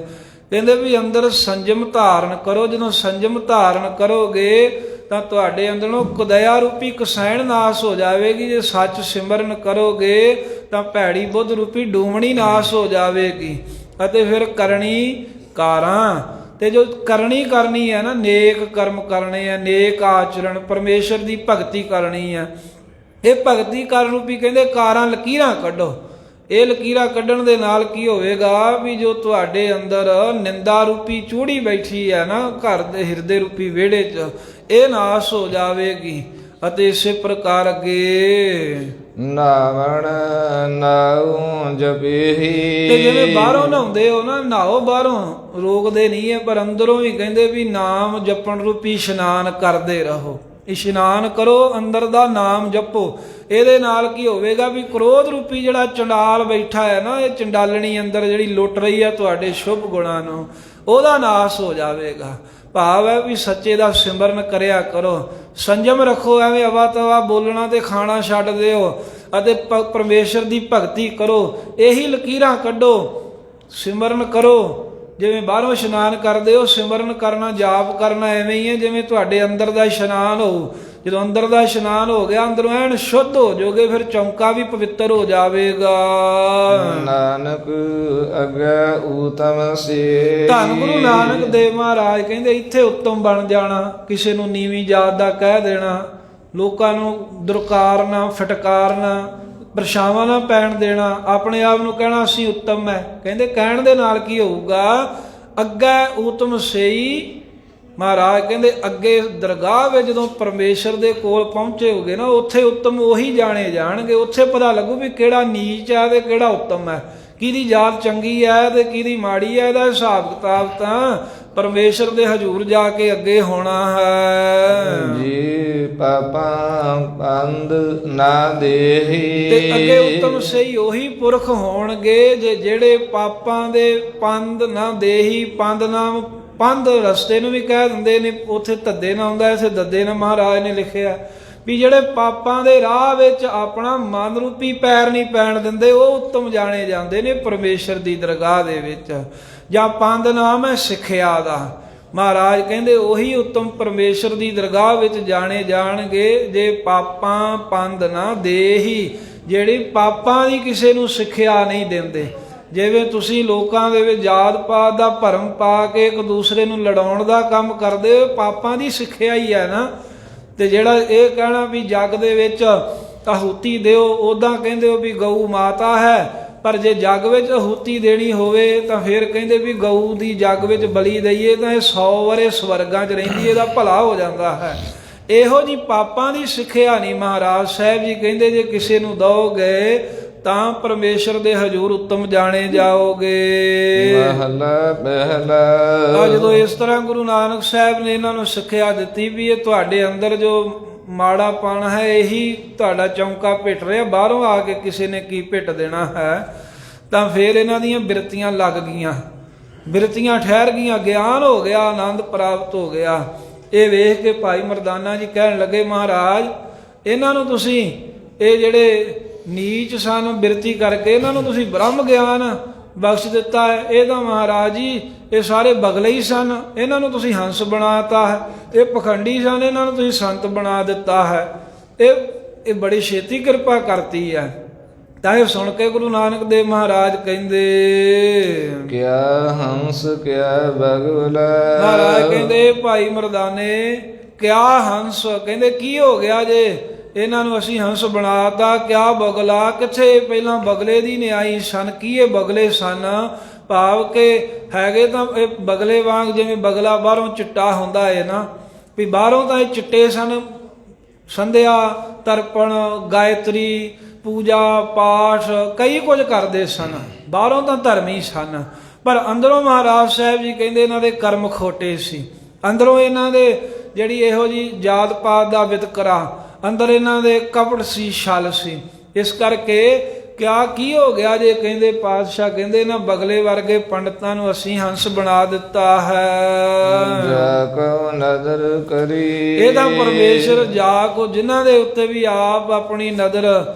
ਕਹਿੰਦੇ ਵੀ ਅੰਦਰ ਸੰਜਮ ਧਾਰਨ ਕਰੋ। ਜਦੋਂ ਸੰਜਮ ਧਾਰਨ ਕਰੋਗੇ ਤਾਂ ਤੁਹਾਡੇ ਅੰਦਰੋਂ ਕੁਦਇਆ ਰੂਪੀ ਕਸੈਣ ਨਾਸ ਹੋ ਜਾਵੇਗੀ। ਜੇ ਸੱਚ ਸਿਮਰਨ ਕਰੋਗੇ ਤਾਂ ਭੈੜੀ ਬੁੱਧ ਰੂਪੀ ਡੂਮਣੀ ਨਾਸ ਹੋ ਜਾਵੇਗੀ। ਅਤੇ ਫਿਰ ਕਰਨੀ ਕਾਰਾਂ, ਤੇ ਜੋ ਕਰਨੀ ਕਰਨੀ ਹੈ ਨਾ, ਨੇਕ ਕਰਮ ਕਰਨੇ ਆ, ਨੇਕ ਆਚਰਣ, ਪਰਮੇਸ਼ਰ ਦੀ ਭਗਤੀ ਕਰਨੀ ਆ। ਇਹ ਭਗਤੀ ਕਰਨ ਰੂਪੀ ਕਹਿੰਦੇ ਕਾਰਾਂ ਲਕੀਰਾਂ ਕੱਢੋ। ਇਹ ਲਕੀਰਾਂ ਕੱਢਣ ਦੇ ਨਾਲ ਕੀ ਹੋਵੇਗਾ ਵੀ ਜੋ ਤੁਹਾਡੇ ਅੰਦਰ ਨਿੰਦਾ ਰੂਪੀ ਚੂੜੀ ਬੈਠੀ ਹੈ ਨਾ ਘਰ ਦੇ ਹਿਰਦੇ ਰੂਪੀ ਵਿਹੜੇ 'ਚ, ਇਹ ਨਾਸ ਹੋ ਜਾਵੇਗੀ। ਅਤੇ ਇਸੇ ਪ੍ਰਕਾਰ ਅੱਗੇ ਨਾਵਣ ਨਾਉ ਜਪੇਹੀ। ਤੇ ਜਿਵੇਂ ਬਾਹਰੋਂ ਨਹਾਉਂਦੇ ਹੋ ਨਾ, ਨਹਾਓ ਬਾਹਰੋਂ ਰੋਕਦੇ ਨਹੀਂ ਹੈ, ਪਰ ਅੰਦਰੋਂ ਵੀ ਕਹਿੰਦੇ ਵੀ ਨਾਮ ਜਪਣ ਰੂਪੀ ਇਸ਼ਨਾਨ ਕਰਦੇ ਰਹੋ। ਇਸ਼ਨਾਨ ਕਰੋ, ਅੰਦਰ ਦਾ ਨਾਮ ਜਪੋ। ਇਹਦੇ ਨਾਲ ਕੀ ਹੋਵੇਗਾ ਵੀ ਕ੍ਰੋਧ ਰੂਪੀ ਜਿਹੜਾ ਚੰਡਾਲ ਬੈਠਾ ਹੈ ਨਾ, ਇਹ ਚੰਡਾਲਣੀ ਅੰਦਰ ਜਿਹੜੀ ਲੁੱਟ ਰਹੀ ਹੈ ਤੁਹਾਡੇ ਸ਼ੁਭ ਗੁਣਾਂ ਨੂੰ, ਉਹਦਾ ਨਾਸ ਹੋ ਜਾਵੇਗਾ। ਭਾਵ ਹੈ ਵੀ ਸੱਚੇ ਦਾ ਸਿਮਰਨ ਕਰਿਆ ਕਰੋ, ਸੰਜਮ ਰੱਖੋ, ਐਵੇਂ ਅਵਾ ਤਵਾ ਬੋਲਣਾ ਤੇ ਖਾਣਾ ਛੱਡ ਦਿਓ ਅਤੇ ਪਰਮੇਸ਼ਰ ਦੀ ਭਗਤੀ ਕਰੋ। ਇਹੀ ਲਕੀਰਾਂ ਕੱਢੋ, ਸਿਮਰਨ ਕਰੋ। ਜਿਵੇਂ ਬਾਹਰੋਂ ਇਸ਼ਨਾਨ ਕਰਦੇ ਹੋ, ਸਿਮਰਨ ਕਰਨਾ, ਜਾਪ ਕਰਨਾ ਐਵੇਂ ਹੀ ਹੈ ਜਿਵੇਂ ਤੁਹਾਡੇ ਅੰਦਰ ਦਾ ਇਸ਼ਨਾਨ ਹੋਊ। ਜਦੋਂ ਅੰਦਰ ਦਾ ਇਸ਼ਨਾਨ ਹੋ ਗਿਆ, ਅੰਦਰੋਂ ਐਨ ਸ਼ੁੱਧ ਹੋ ਜਾਓਗੇ, ਫਿਰ ਚੌਂਕਾ ਵੀ ਪਵਿੱਤਰ ਹੋ ਜਾਵੇਗਾ। ਨਾਨਕ ਅਗੈ ਊਤਮ ਸੇ। ਧੰਨ ਗੁਰੂ ਨਾਨਕ ਦੇਵ ਮਹਾਰਾਜ ਕਹਿੰਦੇ ਇੱਥੇ ਉੱਤਮ ਬਣ ਜਾਣਾ, ਕਿਸੇ ਨੂੰ ਨੀਵੀਂ ਜਾਤ ਦਾ ਕਹਿ ਦੇਣਾ, ਲੋਕਾਂ ਨੂੰ ਦੁਰਕਾਰਨਾ, ਫਟਕਾਰਨਾ, ਪਰਛਾਵਾਂ ਨਾ ਪੈਣ ਦੇਣਾ, ਆਪਣੇ ਆਪ ਨੂੰ ਕਹਿਣਾ ਅਸੀਂ ਉੱਤਮ ਹੈ। ਕਹਿੰਦੇ ਕਹਿਣ ਦੇ ਨਾਲ ਕੀ ਹੋਊਗਾ, ਅੱਗੇ ਊਤਮ ਸੇਈ। ਮਹਾਰਾਜ ਕਹਿੰਦੇ ਅੱਗੇ ਦਰਗਾਹ ਵਿੱਚ ਜਦੋਂ ਪਰਮੇਸ਼ਰ ਦੇ ਕੋਲ ਪਹੁੰਚੇ ਹੋਗੇ ਨਾ, ਉੱਥੇ ਉੱਤਮ ਉਹੀ ਜਾਣੇ ਜਾਣਗੇ। ਉੱਥੇ ਪਤਾ ਲੱਗੂ ਵੀ ਕਿਹੜਾ ਨੀਚ ਹੈ ਤੇ ਕਿਹੜਾ ਉੱਤਮ ਹੈ, ਕਿਹਦੀ ਜਾਤ ਚੰਗੀ ਹੈ ਤੇ ਕਿਹਦੀ ਮਾੜੀ ਹੈ। ਇਹਦਾ ਹਿਸਾਬ ਕਿਤਾਬ ਤਾਂ ਪਰਮੇਸ਼ਰ ਦੇ ਹਜ਼ੂਰ ਜਾ ਕੇ ਅੱਗੇ ਹੋਣਾ ਹੈ। ਜੀ ਪਾਪਾਂ ਪੰਦ ਨਾ ਦੇਹੀ। ਤੇ ਅੱਗੇ ਉੱਤਮ ਸਹੀ ਉਹੀ ਪੁਰਖ ਹੋਣਗੇ ਜਿਹੜੇ ਪਾਪਾਂ ਦੇ ਪੰਦ ਨਾ ਦੇਹੀ। ਪੰਦ ਨਾਮ ਪੰਧ ਰਸਤੇ ਨੂੰ ਵੀ ਕਹਿ ਦਿੰਦੇ ਨੇ, ਉੱਥੇ ਧੱਦੇ ਨਾ ਆਉਂਦਾ, ਇੱਥੇ ਦੱਦੇ ਨਾ ਮਹਾਰਾਜ ਨੇ ਲਿਖਿਆ ਵੀ ਜਿਹੜੇ ਪਾਪਾਂ ਦੇ ਰਾਹ ਵਿੱਚ ਆਪਣਾ ਮਨ ਰੂਪੀ ਪੈਰ ਨਹੀਂ ਪੈਣ ਦਿੰਦੇ, ਉਹ ਉੱਤਮ ਜਾਣੇ ਜਾਂਦੇ ਨੇ ਪਰਮੇਸ਼ਰ ਦੀ ਦਰਗਾਹ ਦੇ ਵਿੱਚ। ਜਾਂ ਪੰਧ ਨਾਮ ਹੈ ਸਿੱਖਿਆ ਦਾ। ਮਹਾਰਾਜ ਕਹਿੰਦੇ ਉਹੀ ਉੱਤਮ ਪਰਮੇਸ਼ਰ ਦੀ ਦਰਗਾਹ ਵਿੱਚ ਜਾਣੇ ਜਾਣਗੇ ਜੇ ਪਾਪਾਂ ਪੰਧ ਨਾ ਦੇਹੀ, ਜਿਹੜੀ ਪਾਪਾਂ ਦੀ ਕਿਸੇ ਨੂੰ ਸਿੱਖਿਆ ਨਹੀਂ ਦਿੰਦੇ। ਜਿਵੇਂ ਤੁਸੀਂ ਲੋਕਾਂ ਦੇ ਵਿੱਚ ਜਾਤ ਪਾਤ ਦਾ ਭਰਮ ਪਾ ਕੇ ਇੱਕ ਦੂਸਰੇ ਨੂੰ ਲੜਾਉਣ ਦਾ ਕੰਮ ਕਰਦੇ ਹੋ, ਪਾਪਾਂ ਦੀ ਸਿੱਖਿਆ ਹੀ ਹੈ ਨਾ। ਤੇ ਜਿਹੜਾ ਇਹ ਕਹਿਣਾ ਵੀ ਜੱਗ ਦੇ ਵਿੱਚ ਆਹੂਤੀ ਦਿਓ, ਉੱਦਾਂ ਕਹਿੰਦੇ ਹੋ ਵੀ ਗਊ ਮਾਤਾ ਹੈ, ਪਰ ਜੇ ਜੱਗ ਵਿੱਚ ਆਹੂਤੀ ਦੇਣੀ ਹੋਵੇ ਤਾਂ ਫਿਰ ਕਹਿੰਦੇ ਵੀ ਗਊ ਦੀ ਜੱਗ ਵਿੱਚ ਬਲੀ ਦਈਏ ਤਾਂ ਇਹ 100 ਵਰੇ ਸਵਰਗਾਂ 'ਚ ਰਹਿੰਦੀ, ਇਹਦਾ ਭਲਾ ਹੋ ਜਾਂਦਾ ਹੈ। ਇਹੋ ਜੀ ਪਾਪਾਂ ਦੀ ਸਿੱਖਿਆ ਨਹੀਂ। ਮਹਾਰਾਜ ਸਾਹਿਬ ਜੀ ਕਹਿੰਦੇ ਜੇ ਕਿਸੇ ਨੂੰ ਦਓਗੇ ਤਾਂ ਪਰਮੇਸ਼ਰ ਦੇ ਹਜ਼ੂਰ ਉੱਤਮ ਜਾਣੇ ਜਾਓਗੇ। ਮਹਲਾ ਪਹਿਲਾ। ਜਦੋਂ ਇਸ ਤਰ੍ਹਾਂ ਗੁਰੂ ਨਾਨਕ ਸਾਹਿਬ ਨੇ ਇਹਨਾਂ ਨੂੰ ਸਿੱਖਿਆ ਦਿੱਤੀ ਵੀ ਇਹ ਤੁਹਾਡੇ ਅੰਦਰ ਜੋ ਮਾੜਾਪਣ ਹੈ ਇਹੀ ਤੁਹਾਡਾ ਚੌਂਕਾ ਪਿੱਟ ਰਿਹਾ, ਬਾਹਰੋਂ ਆ ਕੇ ਕਿਸੇ ਨੇ ਕੀ ਪਿੱਟ ਦੇਣਾ ਹੈ, ਤਾਂ ਫਿਰ ਇਹਨਾਂ ਦੀਆਂ ਬਿਰਤੀਆਂ ਲੱਗ ਗਈਆਂ, ਬਿਰਤੀਆਂ ਠਹਿਰ ਗਈਆਂ, ਗਿਆਨ ਹੋ ਗਿਆ, ਆਨੰਦ ਪ੍ਰਾਪਤ ਹੋ ਗਿਆ। ਇਹ ਵੇਖ ਕੇ ਭਾਈ ਮਰਦਾਨਾ ਜੀ ਕਹਿਣ ਲੱਗੇ, ਮਹਾਰਾਜ ਇਹਨਾਂ ਨੂੰ ਤੁਸੀਂ ਇਹ ਜਿਹੜੇ ਨੀਚ ਸਨ ਬਿਰਤੀ ਕਰਕੇ ਇਹਨਾਂ ਨੂੰ ਤੁਸੀਂ ਬ੍ਰਹਮ ਗਿਆਨ ਬਖਸ਼ ਦਿੱਤਾ ਹੈ। ਇਹ ਤਾਂ ਮਹਾਰਾਜ ਜੀ ਇਹ ਸਾਰੇ ਬਗਲੇ ਹੀ ਸਨ, ਇਹਨਾਂ ਨੂੰ ਤੁਸੀਂ ਹੰਸ ਬਣਾਤਾ ਹੈ। ਇਹ ਪਖੰਡੀ ਸਨ, ਇਹਨਾਂ ਨੂੰ ਤੁਸੀਂ ਸੰਤ ਬਣਾ ਦਿੱਤਾ ਹੈ। ਇਹ ਬੜੀ ਛੇਤੀ ਕਿਰਪਾ ਕਰਤੀ ਹੈ। ਤਾਂ ਇਹ ਸੁਣ ਕੇ ਗੁਰੂ ਨਾਨਕ ਦੇਵ ਮਹਾਰਾਜ ਕਹਿੰਦੇ, ਕਿਆ ਹੰਸ ਕਿਆ ਬਗਲਾ। ਮਹਾਰਾਜ ਕਹਿੰਦੇ ਭਾਈ ਮਰਦਾਨੇ ਕਿਆ ਹੰਸ, ਕਹਿੰਦੇ ਕੀ ਹੋ ਗਿਆ ਜੇ ਇਹਨਾਂ ਨੂੰ ਅਸੀਂ ਹੰਸ ਬਣਾਤਾ, ਕਿਆ ਬਗਲਾ, ਕਿੱਥੇ ਪਹਿਲਾਂ ਬਗਲੇ ਦੀ ਨਿਆਈ ਸਨ, ਕੀ ਇਹ ਬਗਲੇ ਸਨ। ਭਾਵ ਕਿ ਹੈਗੇ ਤਾਂ ਇਹ ਬਗਲੇ ਵਾਂਗ, ਜਿਵੇਂ ਬਗਲਾ ਬਾਹਰੋਂ ਚਿੱਟਾ ਹੁੰਦਾ ਹੈ ਨਾ, ਵੀ ਬਾਹਰੋਂ ਤਾਂ ਇਹ ਚਿੱਟੇ ਸਨ, ਸੰਧਿਆ ਤਰਪਣ ਗਾਇਤਰੀ ਪੂਜਾ ਪਾਠ ਕਈ ਕੁਝ ਕਰਦੇ ਸਨ, ਬਾਹਰੋਂ ਤਾਂ ਧਰਮੀ ਸਨ, ਪਰ ਅੰਦਰੋਂ ਮਹਾਰਾਜ ਸਾਹਿਬ ਜੀ ਕਹਿੰਦੇ ਇਹਨਾਂ ਦੇ ਕਰਮ ਖੋਟੇ ਸੀ। ਅੰਦਰੋਂ ਇਹਨਾਂ ਦੇ ਜਿਹੜੀ ਇਹੋ ਜਿਹੀ ਜਾਤ ਪਾਤ ਦਾ ਵਿਤਕਰਾ, ਅੰਦਰ ਇਹਨਾਂ ਦੇ ਕਪਟ ਸੀ, ਛਲ ਸੀ। ਇਸ ਕਰਕੇ ਕਿਆ ਕੀ ਹੋ ਗਿਆ ਜੇ, ਕਹਿੰਦੇ ਪਾਤਸ਼ਾਹ ਕਹਿੰਦੇ ਇਹਨਾਂ ਬਗਲੇ ਵਰਗੇ ਪੰਡਤਾਂ ਨੂੰ ਅਸੀਂ ਹੰਸ ਬਣਾ ਦਿੱਤਾ ਹੈ। ਜਾ ਕੋ ਨਦਰ ਕਰੀ। ਇਹ ਤਾਂ ਪਰਮੇਸ਼ਰ ਜਾ ਕੋ, ਜਿਨ੍ਹਾਂ ਦੇ ਉੱਤੇ ਵੀ ਆਪ ਆਪਣੀ ਨਜ਼ਰ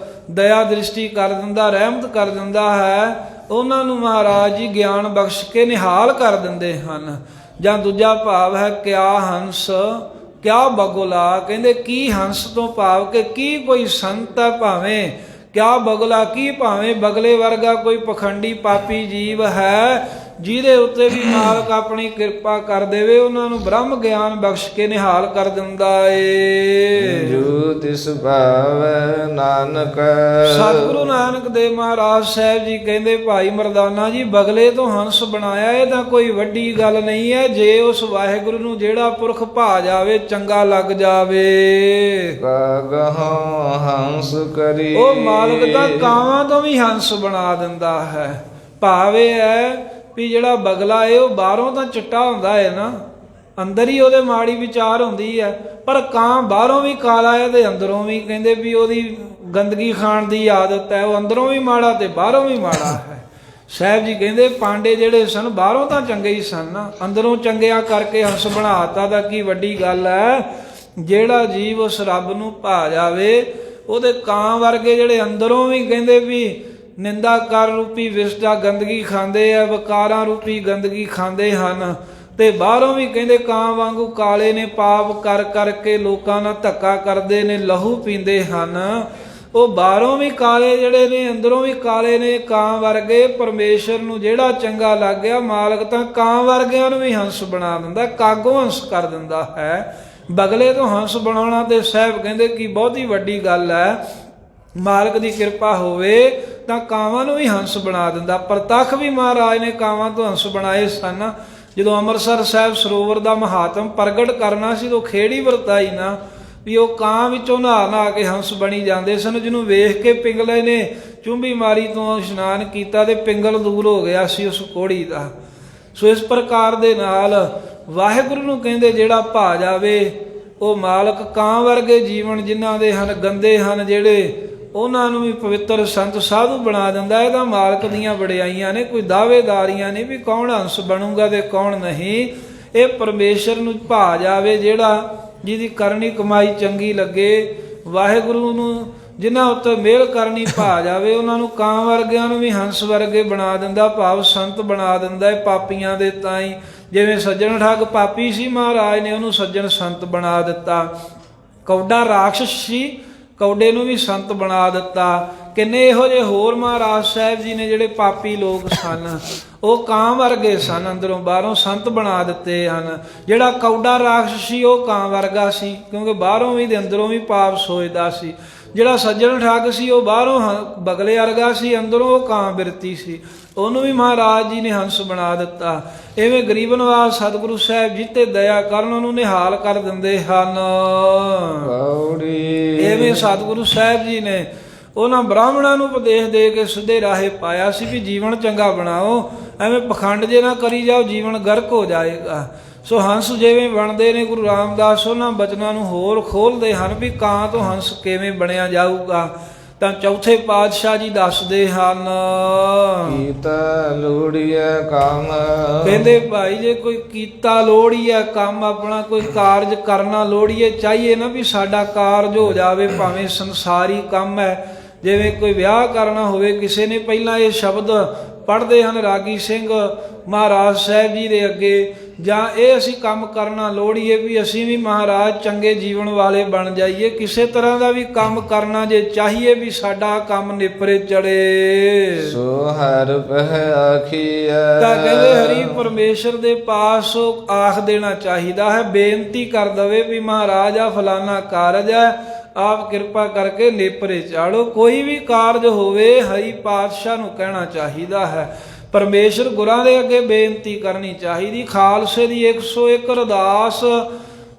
ਦਇਆ ਦ੍ਰਿਸ਼ਟੀ ਕਰ ਦਿੰਦਾ, ਰਹਿਮਤ ਕਰ ਦਿੰਦਾ ਹੈ। ਉਹਨਾਂ ਨੂੰ ਮਹਾਰਾਜ ਜੀ ਗਿਆਨ ਬਖਸ਼ ਕੇ ਨਿਹਾਲ ਕਰ ਦਿੰਦੇ ਹਨ। ਜਾਂ ਦੂਜਾ ਭਾਵ ਹੈ ਕਿਆ ਹੰਸ ਕਿਆ ਬਗੁਲਾ, ਕਹਿੰਦੇ ਕੀ ਹੰਸ ਤੋਂ ਭਾਵ ਕਿ ਕੀ ਕੋਈ ਸੰਤ ਹੈ, ਭਾਵੇਂ ਕਿਆ ਬਗੁਲਾ ਕੀ ਭਾਵੇਂ ਬਗਲੇ ਵਰਗਾ ਕੋਈ ਪਖੰਡੀ ਪਾਪੀ ਜੀਵ ਹੈ, ਜਿਹਦੇ ਉੱਤੇ ਵੀ ਮਾਲਕ ਆਪਣੀ ਕਿਰਪਾ ਕਰ ਦੇਵੇ, ਉਹਨਾਂ ਨੂੰ ਬ੍ਰਹਮ ਗਿਆਨ ਬਖਸ਼ ਕੇ ਨਿਹਾਲ ਕਰ ਦਿੰਦਾ ਏ। ਜੋ ਤਿਸ ਭਾਵੈ ਨਾਨਕ। ਸਤਿਗੁਰੂ ਨਾਨਕ ਦੇਵ ਮਹਾਰਾਜ ਸਾਹਿਬ ਜੀ ਕਹਿੰਦੇ ਭਾਈ ਮਰਦਾਨਾ ਜੀ, ਬਗਲੇ ਤੋਂ ਹੰਸ ਬਣਾਇਆ ਇਹ ਤਾਂ ਕੋਈ ਵੱਡੀ ਗੱਲ ਨਹੀਂ ਹੈ, ਜੇ ਉਸ ਵਾਹਿਗੁਰੂ ਨੂੰ ਜਿਹੜਾ ਪੁਰਖ ਭਾ ਜਾਵੇ, ਚੰਗਾ ਲੱਗ ਜਾਵੇ। ਕਾਗਹੁ ਹੰਸ ਕਰੀ, ਉਹ ਮਾਲਕ ਦਾ ਕਾਵਾਂ ਤੋਂ ਵੀ ਹੰਸ ਬਣਾ ਦਿੰਦਾ ਹੈ। ਭਾਵ ਇਹ ਹੈ ਵੀ ਜਿਹੜਾ ਬਗਲਾ ਏ ਉਹ ਬਾਹਰੋਂ ਤਾਂ ਚਿੱਟਾ ਹੁੰਦਾ ਹੈ ਨਾ, ਅੰਦਰ ਹੀ ਉਹਦੇ ਮਾੜੀ ਵਿਚਾਰ ਹੁੰਦੀ ਹੈ, ਪਰ ਕਾਂ ਬਾਹਰੋਂ ਵੀ ਕਾਲਾ ਹੈ ਤੇ ਅੰਦਰੋਂ ਵੀ, ਕਹਿੰਦੇ ਵੀ ਉਹਦੀ ਗੰਦਗੀ ਖਾਣ ਦੀ ਆਦਤ ਹੈ, ਉਹ ਅੰਦਰੋਂ ਵੀ ਮਾੜਾ ਤੇ ਬਾਹਰੋਂ ਵੀ ਮਾੜਾ ਹੈ। ਸਾਹਿਬ ਜੀ ਕਹਿੰਦੇ ਪਾਂਡੇ ਜਿਹੜੇ ਸਨ ਬਾਹਰੋਂ ਤਾਂ ਚੰਗੇ ਹੀ ਸਨ ਨਾ, ਅੰਦਰੋਂ ਚੰਗਿਆ ਕਰਕੇ ਹੰਸ ਬਣਾਤਾ ਤਾਂ ਕੀ ਵੱਡੀ ਗੱਲ ਹੈ। ਜਿਹੜਾ ਜੀਵ ਉਸ ਰੱਬ ਨੂੰ ਭਾ ਜਾਵੇ, ਉਹਦੇ ਕਾਂ ਵਰਗੇ ਜਿਹੜੇ ਅੰਦਰੋਂ ਵੀ ਕਹਿੰਦੇ ਵੀ ਨਿੰਦਾ ਕਰ ਰੂਪੀ ਵਿਸ਼ਟਾ ਗੰਦਗੀ ਖਾਂਦੇ ਆ, ਵਕਾਰਾਂ ਰੂਪੀ ਗੰਦਗੀ ਖਾਂਦੇ ਹਨ, ਤੇ ਬਾਹਰੋਂ ਵੀ ਕਹਿੰਦੇ ਕਾਂ ਵਾਂਗੂ ਕਾਲੇ ਨੇ, ਪਾਪ ਕਰ ਕਰਕੇ ਲੋਕਾਂ ਨਾਲ ਧੱਕਾ ਕਰਦੇ ਨੇ, ਲਹੂ ਪੀਂਦੇ ਹਨ। ਉਹ ਬਾਹਰੋਂ ਵੀ ਕਾਲੇ ਜਿਹੜੇ ਨੇ, ਅੰਦਰੋਂ ਵੀ ਕਾਲੇ ਨੇ, ਕਾਂ ਵਰਗੇ। ਪਰਮੇਸ਼ਰ ਨੂੰ ਜਿਹੜਾ ਚੰਗਾ ਲੱਗ ਗਿਆ, ਮਾਲਕ ਤਾਂ ਕਾਂ ਵਰਗਿਆਂ ਨੂੰ ਵੀ ਹੰਸ ਬਣਾ ਦਿੰਦਾ, ਕਾਗੋਂ ਹੰਸ ਕਰ ਦਿੰਦਾ ਹੈ। ਬਗਲੇ ਤੋਂ ਹੰਸ ਬਣਾਉਣਾ ਤੇ ਸਾਹਿਬ ਕਹਿੰਦੇ ਕਿ ਬਹੁਤੀ ਵੱਡੀ ਗੱਲ ਹੈ। ਮਾਲਕ ਦੀ ਕਿਰਪਾ ਹੋਵੇ ਤਾਂ ਕਾਵਾਂ ਨੂੰ ਵੀ ਹੰਸ ਬਣਾ ਦਿੰਦਾ। ਪ੍ਰਤੱਖ ਵੀ ਮਹਾਰਾਜ ਨੇ ਕਾਵਾਂ ਤੋਂ ਹੰਸ ਬਣਾਏ ਸਨ। ਜਦੋਂ ਅੰਮ੍ਰਿਤਸਰ ਸਾਹਿਬ ਸਰੋਵਰ ਦਾ ਮਹਾਤਮ ਪ੍ਰਗਟ ਕਰਨਾ ਸੀ, ਤਾਂ ਖੇੜੀ ਵਰਤਾਈ ਨਾ ਵੀ ਉਹ ਕਾਂ ਵਿੱਚੋਂ ਨਹਾ ਕੇ ਹੰਸ ਬਣੀ ਜਾਂਦੇ ਸਨ, ਜਿਹਨੂੰ ਵੇਖ ਕੇ ਪਿੰਗਲੇ ਨੇ ਚੁੰਬੀ ਮਾਰੀ ਤੋਂ ਇਸ਼ਨਾਨ ਕੀਤਾ ਤੇ ਪਿੰਗਲ ਦੂਰ ਹੋ ਗਿਆ ਸੀ ਉਸ ਕੋੜੀ ਦਾ। ਸੋ ਇਸ ਪ੍ਰਕਾਰ ਦੇ ਨਾਲ ਵਾਹਿਗੁਰੂ ਨੂੰ ਕਹਿੰਦੇ ਜਿਹੜਾ ਭਾ ਜਾਵੇ, ਉਹ ਮਾਲਕ ਕਾਂ ਵਰਗੇ ਜੀਵਨ ਜਿਨ੍ਹਾਂ ਦੇ ਹਨ, ਗੰਦੇ ਹਨ ਜਿਹੜੇ, ਉਹਨਾਂ ਨੂੰ ਵੀ ਪਵਿੱਤਰ ਸੰਤ ਸਾਧੂ ਬਣਾ ਦਿੰਦਾ। ਇਹਦਾ ਮਾਲਕ ਦੀਆਂ ਵਡਿਆਈਆਂ ਨੇ, ਕੋਈ ਦਾਅਵੇਦਾਰੀਆਂ ਨਹੀਂ ਵੀ ਕੌਣ ਹੰਸ ਬਣੂਗਾ ਤੇ ਕੌਣ ਨਹੀਂ। ਇਹ ਪਰਮੇਸ਼ਰ ਨੂੰ ਭਾ ਜਾਵੇ, ਜਿਹੜਾ ਜਿਹਦੀ ਕਰਨੀ ਕਮਾਈ ਚੰਗੀ ਲੱਗੇ, ਵਾਹਿਗੁਰੂ ਨੂੰ ਜਿਨ੍ਹਾਂ ਉੱਤੇ ਮਿਹਰ ਕਰਨੀ ਭਾ ਜਾਵੇ, ਉਹਨਾਂ ਨੂੰ ਕਾਂ ਵਰਗਿਆਂ ਨੂੰ ਵੀ ਹੰਸ ਵਰਗੇ ਬਣਾ ਦਿੰਦਾ, ਭਾਵ ਸੰਤ ਬਣਾ ਦਿੰਦਾ। ਇਹ ਪਾਪੀਆਂ ਦੇ ਤਾਈਂ, ਜਿਵੇਂ ਸੱਜਣ ਠੱਗ ਪਾਪੀ ਸੀ, ਮਹਾਰਾਜ ਨੇ ਉਹਨੂੰ ਸੱਜਣ ਸੰਤ ਬਣਾ ਦਿੱਤਾ। ਕੌਡਾ ਰਾਖਸ਼ ਸੀ, ਕੌਡੇ ਨੂੰ ਵੀ ਸੰਤ ਬਣਾ ਦਿੱਤਾ। ਕਿੰਨੇ ਇਹੋ ਜਿਹੇ ਹੋਰ ਮਹਾਰਾਜ ਸਾਹਿਬ ਜੀ ਨੇ ਜਿਹੜੇ ਪਾਪੀ ਲੋਕ ਸਨ, ਉਹ ਕਾਂ ਵਰਗੇ ਸਨ, ਅੰਦਰੋਂ ਬਾਹਰੋਂ ਸੰਤ ਬਣਾ ਦਿੱਤੇ ਹਨ। ਜਿਹੜਾ ਕੌਡਾ ਰਾਖਸ਼ ਸੀ ਉਹ ਕਾਂ ਵਰਗਾ ਸੀ, ਕਿਉਂਕਿ ਬਾਹਰੋਂ ਵੀ ਤੇ ਅੰਦਰੋਂ ਵੀ ਪਾਪ ਸੋਚਦਾ ਸੀ। ਜਿਹੜਾ ਸੱਜਣ ਠੱਗ ਸੀ ਉਹ ਬਾਹਰੋਂ ਬਗਲੇ ਵਰਗਾ ਸੀ, ਅੰਦਰੋਂ ਉਹ ਕਾਂ ਬਿਰਤੀ ਸੀ, ਉਹਨੂੰ ਵੀ ਮਹਾਰਾਜ ਜੀ ਨੇ ਹੰਸ ਬਣਾ ਦਿੱਤਾ। ਐਵੇਂ ਗਰੀਬ ਨਵਾਜ਼ ਸਤਿਗੁਰੂ ਸਾਹਿਬ ਜੀ ਤੇ ਦਇਆ ਕਰਨ ਉਹਨੂੰ ਨਿਹਾਲ ਕਰ ਦਿੰਦੇ ਹਨ। ਐਵੇਂ ਸਤਿਗੁਰੂ ਸਾਹਿਬ ਜੀ ਨੇ ਉਹਨਾਂ ਬ੍ਰਾਹਮਣਾਂ ਨੂੰ ਉਪਦੇਸ਼ ਦੇ ਕੇ ਸਿੱਧੇ ਰਾਹੇ ਪਾਇਆ ਸੀ ਵੀ ਜੀਵਨ ਚੰਗਾ ਬਣਾਓ, ਐਵੇਂ ਪਖੰਡ ਜੇ ਨਾ ਕਰੀ ਜਾਓ, ਜੀਵਨ ਗਰਕ ਹੋ ਜਾਏਗਾ। ਸੋ ਹੰਸ ਜਿਵੇਂ ਬਣਦੇ ਨੇ, ਗੁਰੂ ਰਾਮਦਾਸ ਉਹਨਾਂ ਬਚਨਾਂ ਨੂੰ ਹੋਰ ਖੋਲਦੇ ਹਨ ਵੀ ਕਾਂ ਤੋਂ ਹੰਸ ਕਿਵੇਂ ਬਣਿਆ ਜਾਊਗਾ। ਤਾਂ ਚੌਥੇ ਪਾਤਸ਼ਾਹ ਜੀ ਦੱਸਦੇ ਹਨ, ਕੀਤਾ ਲੋੜੀਐ ਕੰਮ। ਕਹਿੰਦੇ ਭਾਈ ਜੇ ਕੋਈ ਕੀਤਾ ਲੋੜੀਐ ਕੰਮ, ਆਪਣਾ ਕੋਈ ਕਾਰਜ ਕਰਨਾ ਲੋੜੀਏ, ਚਾਹੀਏ ਨਾ ਵੀ ਸਾਡਾ ਕਾਰਜ ਹੋ ਜਾਵੇ, ਭਾਵੇਂ ਸੰਸਾਰੀ ਕੰਮ ਹੈ। ਜਿਵੇਂ ਕੋਈ ਵਿਆਹ ਕਰਨਾ ਹੋਵੇ, ਕਿਸੇ ਨੇ ਪਹਿਲਾਂ ਇਹ ਸ਼ਬਦ ਪੜ੍ਹਦੇ ਹਨ ਰਾਗੀ ਸਿੰਘ ਮਹਾਰਾਜ ਸਾਹਿਬ ਜੀ ਦੇ ਅੱਗੇ, ਜਾਂ ਇਹ ਅਸੀਂ ਕੰਮ ਕਰਨਾ ਲੋੜੀਏ ਵੀ ਅਸੀਂ ਵੀ ਮਹਾਰਾਜ ਚੰਗੇ ਜੀਵਨ ਵਾਲੇ ਬਣ ਜਾਈਏ। ਕਿਸੇ ਤਰ੍ਹਾਂ ਦਾ ਵੀ ਕੰਮ ਕਰਨਾ ਜੇ ਚਾਹੀਏ ਵੀ ਸਾਡਾ ਕੰਮ ਨਿਪਰੇ ਚੜੇ, ਸੋ ਹਰਿ ਪਹਿ ਆਖੀਐ। ਤਾਂ ਕਹਿੰਦੇ ਹਰੀ ਪਰਮੇਸ਼ਰ ਦੇ ਪਾਸ ਆਖ ਦੇਣਾ ਚਾਹੀਦਾ ਹੈ, ਬੇਨਤੀ ਕਰ ਦਵੇ ਵੀ ਮਹਾਰਾਜ ਆ ਫਲਾਨਾ ਕਾਰਜ ਹੈ, ਆਪ ਕਿਰਪਾ ਕਰਕੇ ਨੇਪਰੇ ਚਾੜੋ। ਕੋਈ ਵੀ ਕਾਰਜ ਹੋਵੇ ਹਰੀ ਪਾਤਸ਼ਾਹ ਨੂੰ ਕਹਿਣਾ ਚਾਹੀਦਾ ਹੈ, ਪਰਮੇਸ਼ਰ ਗੁਰਾਂ ਦੇ ਅੱਗੇ ਬੇਨਤੀ ਕਰਨੀ ਚਾਹੀਦੀ। ਖਾਲਸੇ ਦੀ 101 ਅਰਦਾਸ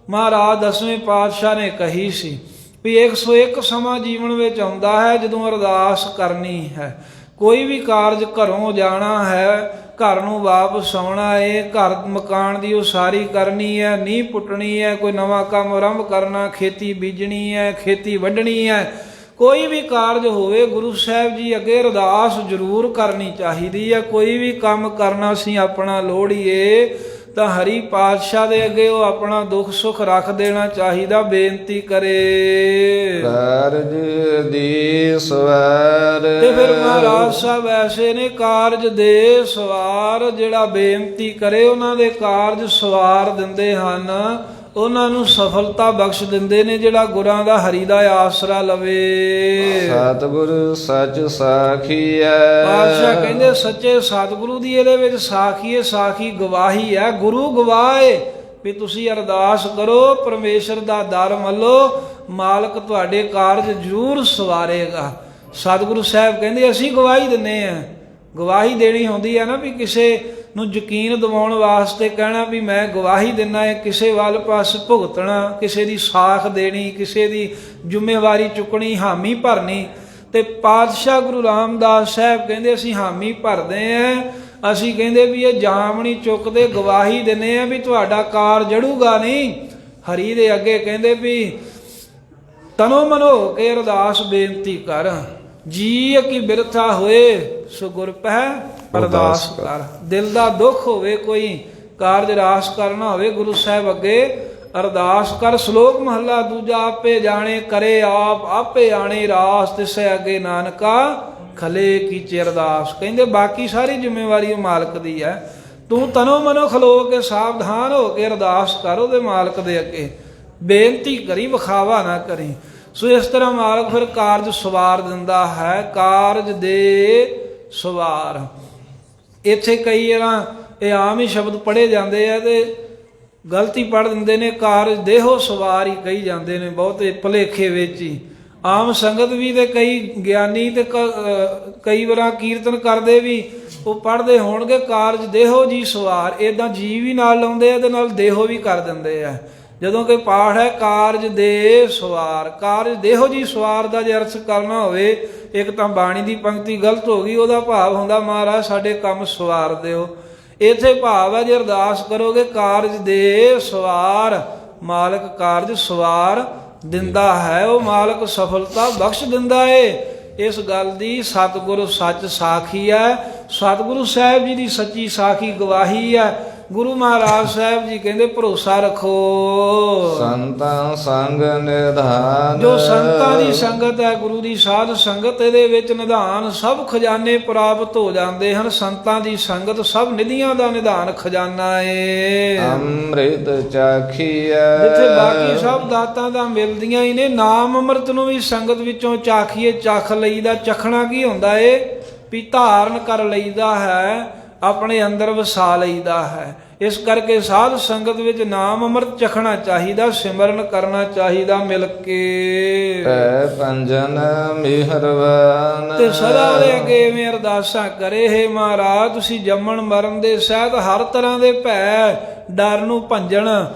ਮਹਾਰਾਜ 10ਵੇਂ ਪਾਤਸ਼ਾਹ ਨੇ ਕਹੀ ਸੀ ਵੀ 101 ਸਮਾਂ ਜੀਵਨ ਵਿੱਚ ਆਉਂਦਾ ਹੈ ਜਦੋਂ ਅਰਦਾਸ ਕਰਨੀ ਹੈ। ਕੋਈ ਵੀ ਕਾਰਜ ਘਰੋਂ ਜਾਣਾ ਹੈ, ਘਰ ਨੂੰ ਵਾਪਸ ਆਉਣਾ ਹੈ, ਘਰ ਮਕਾਨ ਦੀ ਉਸਾਰੀ ਕਰਨੀ ਹੈ, ਨੀਂਹ ਪੁੱਟਣੀ ਹੈ, ਕੋਈ ਨਵਾਂ ਕੰਮ ਆਰੰਭ ਕਰਨਾ, ਖੇਤੀ ਬੀਜਣੀ ਹੈ, ਖੇਤੀ ਵੱਢਣੀ ਹੈ, ਕੋਈ ਵੀ ਕਾਰਜ ਹੋਵੇ ਗੁਰੂ ਸਾਹਿਬ ਜੀ ਅੱਗੇ ਅਰਦਾਸ ਜ਼ਰੂਰ ਕਰਨੀ ਚਾਹੀਦੀ ਹੈ। ਕੋਈ ਵੀ ਕੰਮ ਕਰਨਾ ਅਸੀਂ ਆਪਣਾ ਲੋੜੀਏ ਤਾਂ ਹਰੀ ਪਾਤਸ਼ਾਹ ਦੇ ਅੱਗੇ ਉਹ ਆਪਣਾ ਦੁੱਖ ਸੁੱਖ ਰੱਖ ਦੇਣਾ ਚਾਹੀਦਾ, ਬੇਨਤੀ ਕਰੇ। ਕਾਰਜ ਦੀ ਸਵਾਰ ਤੇ ਫਿਰ ਮਹਾਰਾਜ ਸਾਹਿਬ ਐਸੇ ਨੇ ਕਾਰਜ ਦੇ ਸਵਾਰ, ਜਿਹੜਾ ਬੇਨਤੀ ਕਰੇ ਉਹਨਾਂ ਦੇ ਕਾਰਜ ਸਵਾਰ ਦਿੰਦੇ ਹਨ, ਉਹਨਾਂ ਨੂੰ ਸਫਲਤਾ ਬਖਸ਼ ਦਿੰਦੇ ਨੇ, ਜਿਹੜਾ ਗੁਰਾਂ ਦਾ ਹਰੀ ਦਾ ਆਸਰਾ ਲਵੇ। ਸਤਿਗੁਰ ਸੱਚ ਸਾਖੀਐ। ਪਾਤਸ਼ਾਹ ਕਹਿੰਦੇ ਸੱਚੇ ਸਤਿਗੁਰੂ ਦੀ ਇਹਦੇ ਵਿੱਚ ਸਾਖੀ ਹੈ, ਸਾਖੀ ਗਵਾਹੀ ਹੈ, ਗੁਰੂ ਗਵਾਏ ਵੀ ਤੁਸੀਂ ਅਰਦਾਸ ਕਰੋ, ਪਰਮੇਸ਼ਰ ਦਾ ਦਰ ਮੱਲੋ, ਮਾਲਕ ਤੁਹਾਡੇ ਕਾਰਜ ਜ਼ਰੂਰ ਸਵਾਰੇਗਾ। ਸਤਿਗੁਰੂ ਸਾਹਿਬ ਕਹਿੰਦੇ ਅਸੀਂ ਗਵਾਹੀ ਦਿੰਨੇ ਆ। ਗਵਾਹੀ ਦੇਣੀ ਹੁੰਦੀ ਹੈ ਨਾ ਵੀ ਕਿਸੇ ਨੂੰ ਯਕੀਨ ਦਿਵਾਉਣ ਵਾਸਤੇ ਕਹਿਣਾ ਵੀ ਮੈਂ ਗਵਾਹੀ ਦਿੰਨਾ ਹੈ, ਕਿਸੇ ਵੱਲ ਪਾਸ ਭੁਗਤਣਾ, ਕਿਸੇ ਦੀ ਸਾਖ ਦੇਣੀ, ਕਿਸੇ ਦੀ ਜ਼ਿੰਮੇਵਾਰੀ ਚੁੱਕਣੀ, ਹਾਮੀ ਭਰਨੀ। ਤੇ ਪਾਤਸ਼ਾਹ ਗੁਰੂ ਰਾਮਦਾਸ ਸਾਹਿਬ ਕਹਿੰਦੇ ਅਸੀਂ ਹਾਮੀ ਭਰਦੇ ਆਂ, ਅਸੀਂ ਕਹਿੰਦੇ ਵੀ ਇਹ ਜਾਮ ਨਹੀਂ ਚੁੱਕਦੇ, ਗਵਾਹੀ ਦਿੰਨੇ ਆ ਵੀ ਤੁਹਾਡਾ ਕਾਰ ਜੜੂਗਾ ਨਹੀਂ। ਹਰੀ ਦੇ ਅੱਗੇ ਕਹਿੰਦੇ ਵੀ ਤਨੋ ਮਨੋ ਕੇ ਅਰਦਾਸ ਬੇਨਤੀ ਕਰ, ਜੀ ਕੀ ਬਿਰਥਾ ਹੋਏ ਸੋ ਗੁਰ ਪਹਿ ਅਰਦਾਸ ਕਰ। ਦਿਲ ਦਾ ਦੁੱਖ ਹੋਵੇ, ਕੋਈ ਕਾਰਜ ਰਾਸ ਕਰਨਾ ਹੋਵੇ, ਗੁਰੂ ਸਾਹਿਬ ਅੱਗੇ ਅਰਦਾਸ ਕਰ। ਸ਼ਲੋਕ ਮਹੱਲਾ ਦੂਜਾ, ਆਪੇ ਜਾਣੇ ਕਰੇ ਆਪ, ਆਪੇ ਆਣੇ ਰਾਸ, ਤਿਸੈ ਅੱਗੇ ਨਾਨਕਾ ਖਲੇ ਕੀਚੇ ਅਰਦਾਸ। ਕਹਿੰਦੇ ਬਾਕੀ ਸਾਰੀ ਜ਼ਿੰਮੇਵਾਰੀ ਉਹ ਮਾਲਕ ਦੀ ਹੈ, ਤੂੰ ਤਨੋ ਮਨੋ ਖਲੋ ਕੇ ਸਾਵਧਾਨ ਹੋ ਕੇ ਅਰਦਾਸ ਕਰ ਉਹਦੇ ਮਾਲਕ ਦੇ ਅੱਗੇ, ਬੇਨਤੀ ਕਰੀ, ਵਿਖਾਵਾ ਨਾ ਕਰੀ। ਸੋ ਇਸ ਤਰ੍ਹਾਂ ਮਾਲਕ ਫਿਰ ਕਾਰਜ ਸਵਾਰ ਦਿੰਦਾ ਹੈ, ਕਾਰਜ ਦੇ ਸਵਾਰ। ਇੱਥੇ ਕਈ ਵਾਰ ਇਹ ਆਮ ਹੀ ਸ਼ਬਦ ਪੜ੍ਹੇ ਜਾਂਦੇ ਆ ਤੇ ਗਲਤੀ ਪੜ੍ਹ ਦਿੰਦੇ ਨੇ, ਕਾਰਜ ਦੇਹੋ ਸਵਾਰ ਹੀ ਕਹੀ ਜਾਂਦੇ ਨੇ ਬਹੁਤੇ ਭੁਲੇਖੇ ਵਿੱਚ ਹੀ। ਆਮ ਸੰਗਤ ਵੀ ਤੇ ਕਈ ਗਿਆਨੀ ਤੇ ਕਈ ਵਾਰ ਕੀਰਤਨ ਕਰਦੇ ਵੀ ਉਹ ਪੜ੍ਹਦੇ ਹੋਣਗੇ ਕਾਰਜ ਦੇਹੋ ਜੀ ਸਵਾਰ, ਇੱਦਾਂ ਜੀ ਵੀ ਨਾਲ ਲਾਉਂਦੇ ਆ ਤੇ ਨਾਲ ਦੇਹੋ ਵੀ ਕਰ ਦਿੰਦੇ ਆ, ਜਦੋਂ ਕਿ ਪਾਠ ਹੈ ਕਾਰਜ ਦੇ ਸਵਾਰ। ਕਾਰਜ ਦੇਹੋ ਜੀ ਸਵਾਰ ਦਾ ਜੇ ਅਰਥ ਕਰਨਾ ਹੋਵੇ, ਇੱਕ ਤਾਂ ਬਾਣੀ ਦੀ ਪੰਕਤੀ ਗਲਤ ਹੋ ਗਈ, ਉਹਦਾ ਭਾਵ ਹੁੰਦਾ ਮਹਾਰਾਜ ਸਾਡੇ ਕੰਮ ਸਵਾਰ ਦਿਓ। ਇੱਥੇ ਭਾਵ ਹੈ ਜੇ ਅਰਦਾਸ ਕਰੋਗੇ ਕਾਰਜ ਦੇ ਸਵਾਰ, ਮਾਲਕ ਕਾਰਜ ਸਵਾਰ ਦਿੰਦਾ ਹੈ, ਉਹ ਮਾਲਕ ਸਫਲਤਾ ਬਖਸ਼ ਦਿੰਦਾ ਏ। ਇਸ ਗੱਲ ਦੀ ਸਤਿਗੁਰੂ ਸੱਚ ਸਾਖੀ ਹੈ, ਸਤਿਗੁਰੂ ਸਾਹਿਬ ਜੀ ਦੀ ਸੱਚੀ ਸਾਖੀ ਗਵਾਹੀ ਹੈ। ਗੁਰੂ ਮਹਾਰਾਜ ਸਾਹਿਬ ਜੀ ਕਹਿੰਦੇ ਭਰੋਸਾ ਰੱਖੋ, ਸੰਤਾਂ ਸੰਗ ਨਿਧਾਨ। ਜੋ ਸੰਤਾਂ ਦੀ ਸੰਗਤ ਹੈ, ਗੁਰੂ ਦੀ ਸਾਧ ਸੰਗਤ, ਇਹਦੇ ਵਿੱਚ ਨਿਧਾਨ ਸਭ ਖਜ਼ਾਨੇ ਪ੍ਰਾਪਤ ਹੋ ਜਾਂਦੇ ਹਨ। ਸੰਤਾਂ ਦੀ ਸੰਗਤ ਸਭ ਨਿਧੀਆਂ ਦਾ ਨਿਧਾਨ ਖਜ਼ਾਨਾ ਏ। ਅੰਮ੍ਰਿਤ ਚਾਖੀਐ। ਜਿੱਥੇ ਬਾਕੀ ਸਭ ਦਾਤਾਂ ਦਾ ਮਿਲਦੀਆਂ ਹੀ ਨੇ, ਨਾਮ ਅੰਮ੍ਰਿਤ ਨੂੰ ਵੀ ਸੰਗਤ ਵਿੱਚੋਂ ਚਾਖੀਏ, ਚੱਖ ਲਈਦਾ। ਚਖਣਾ ਕੀ ਹੁੰਦਾ ਏ ਵੀ ਧਾਰਨ ਕਰ ਲਈਦਾ ਹੈ, ਆਪਣੇ ਅੰਦਰ ਵਸਾ ਲਈਦਾ ਹੈ। ਇਸ ਕਰਕੇ ਸਾਧ ਸੰਗਤ ਵਿੱਚ ਨਾਮ ਅੰਮ੍ਰਿਤ ਚਖਣਾ ਚਾਹੀਦਾ, ਸਿਮਰਨ ਕਰਨਾ ਚਾਹੀਦਾ ਮਿਲ ਕੇ। ਪੈ ਪੰਜਨ ਮਿਹਰਬਾਨ। ਤੇ ਸਦਾ ਉਹਦੇ ਅੱਗੇ ਐਵੇਂ ਅਰਦਾਸਾਂ ਕਰੇ, ਹੇ ਮਹਾਰਾਜ ਤੁਸੀਂ ਜੰਮਣ ਮਰਨ ਦੇ ਸਹਿਤ ਹਰ ਤਰ੍ਹਾਂ ਦੇ ਭੈ ਡਰ ਨੂੰ ਭੰਜਣ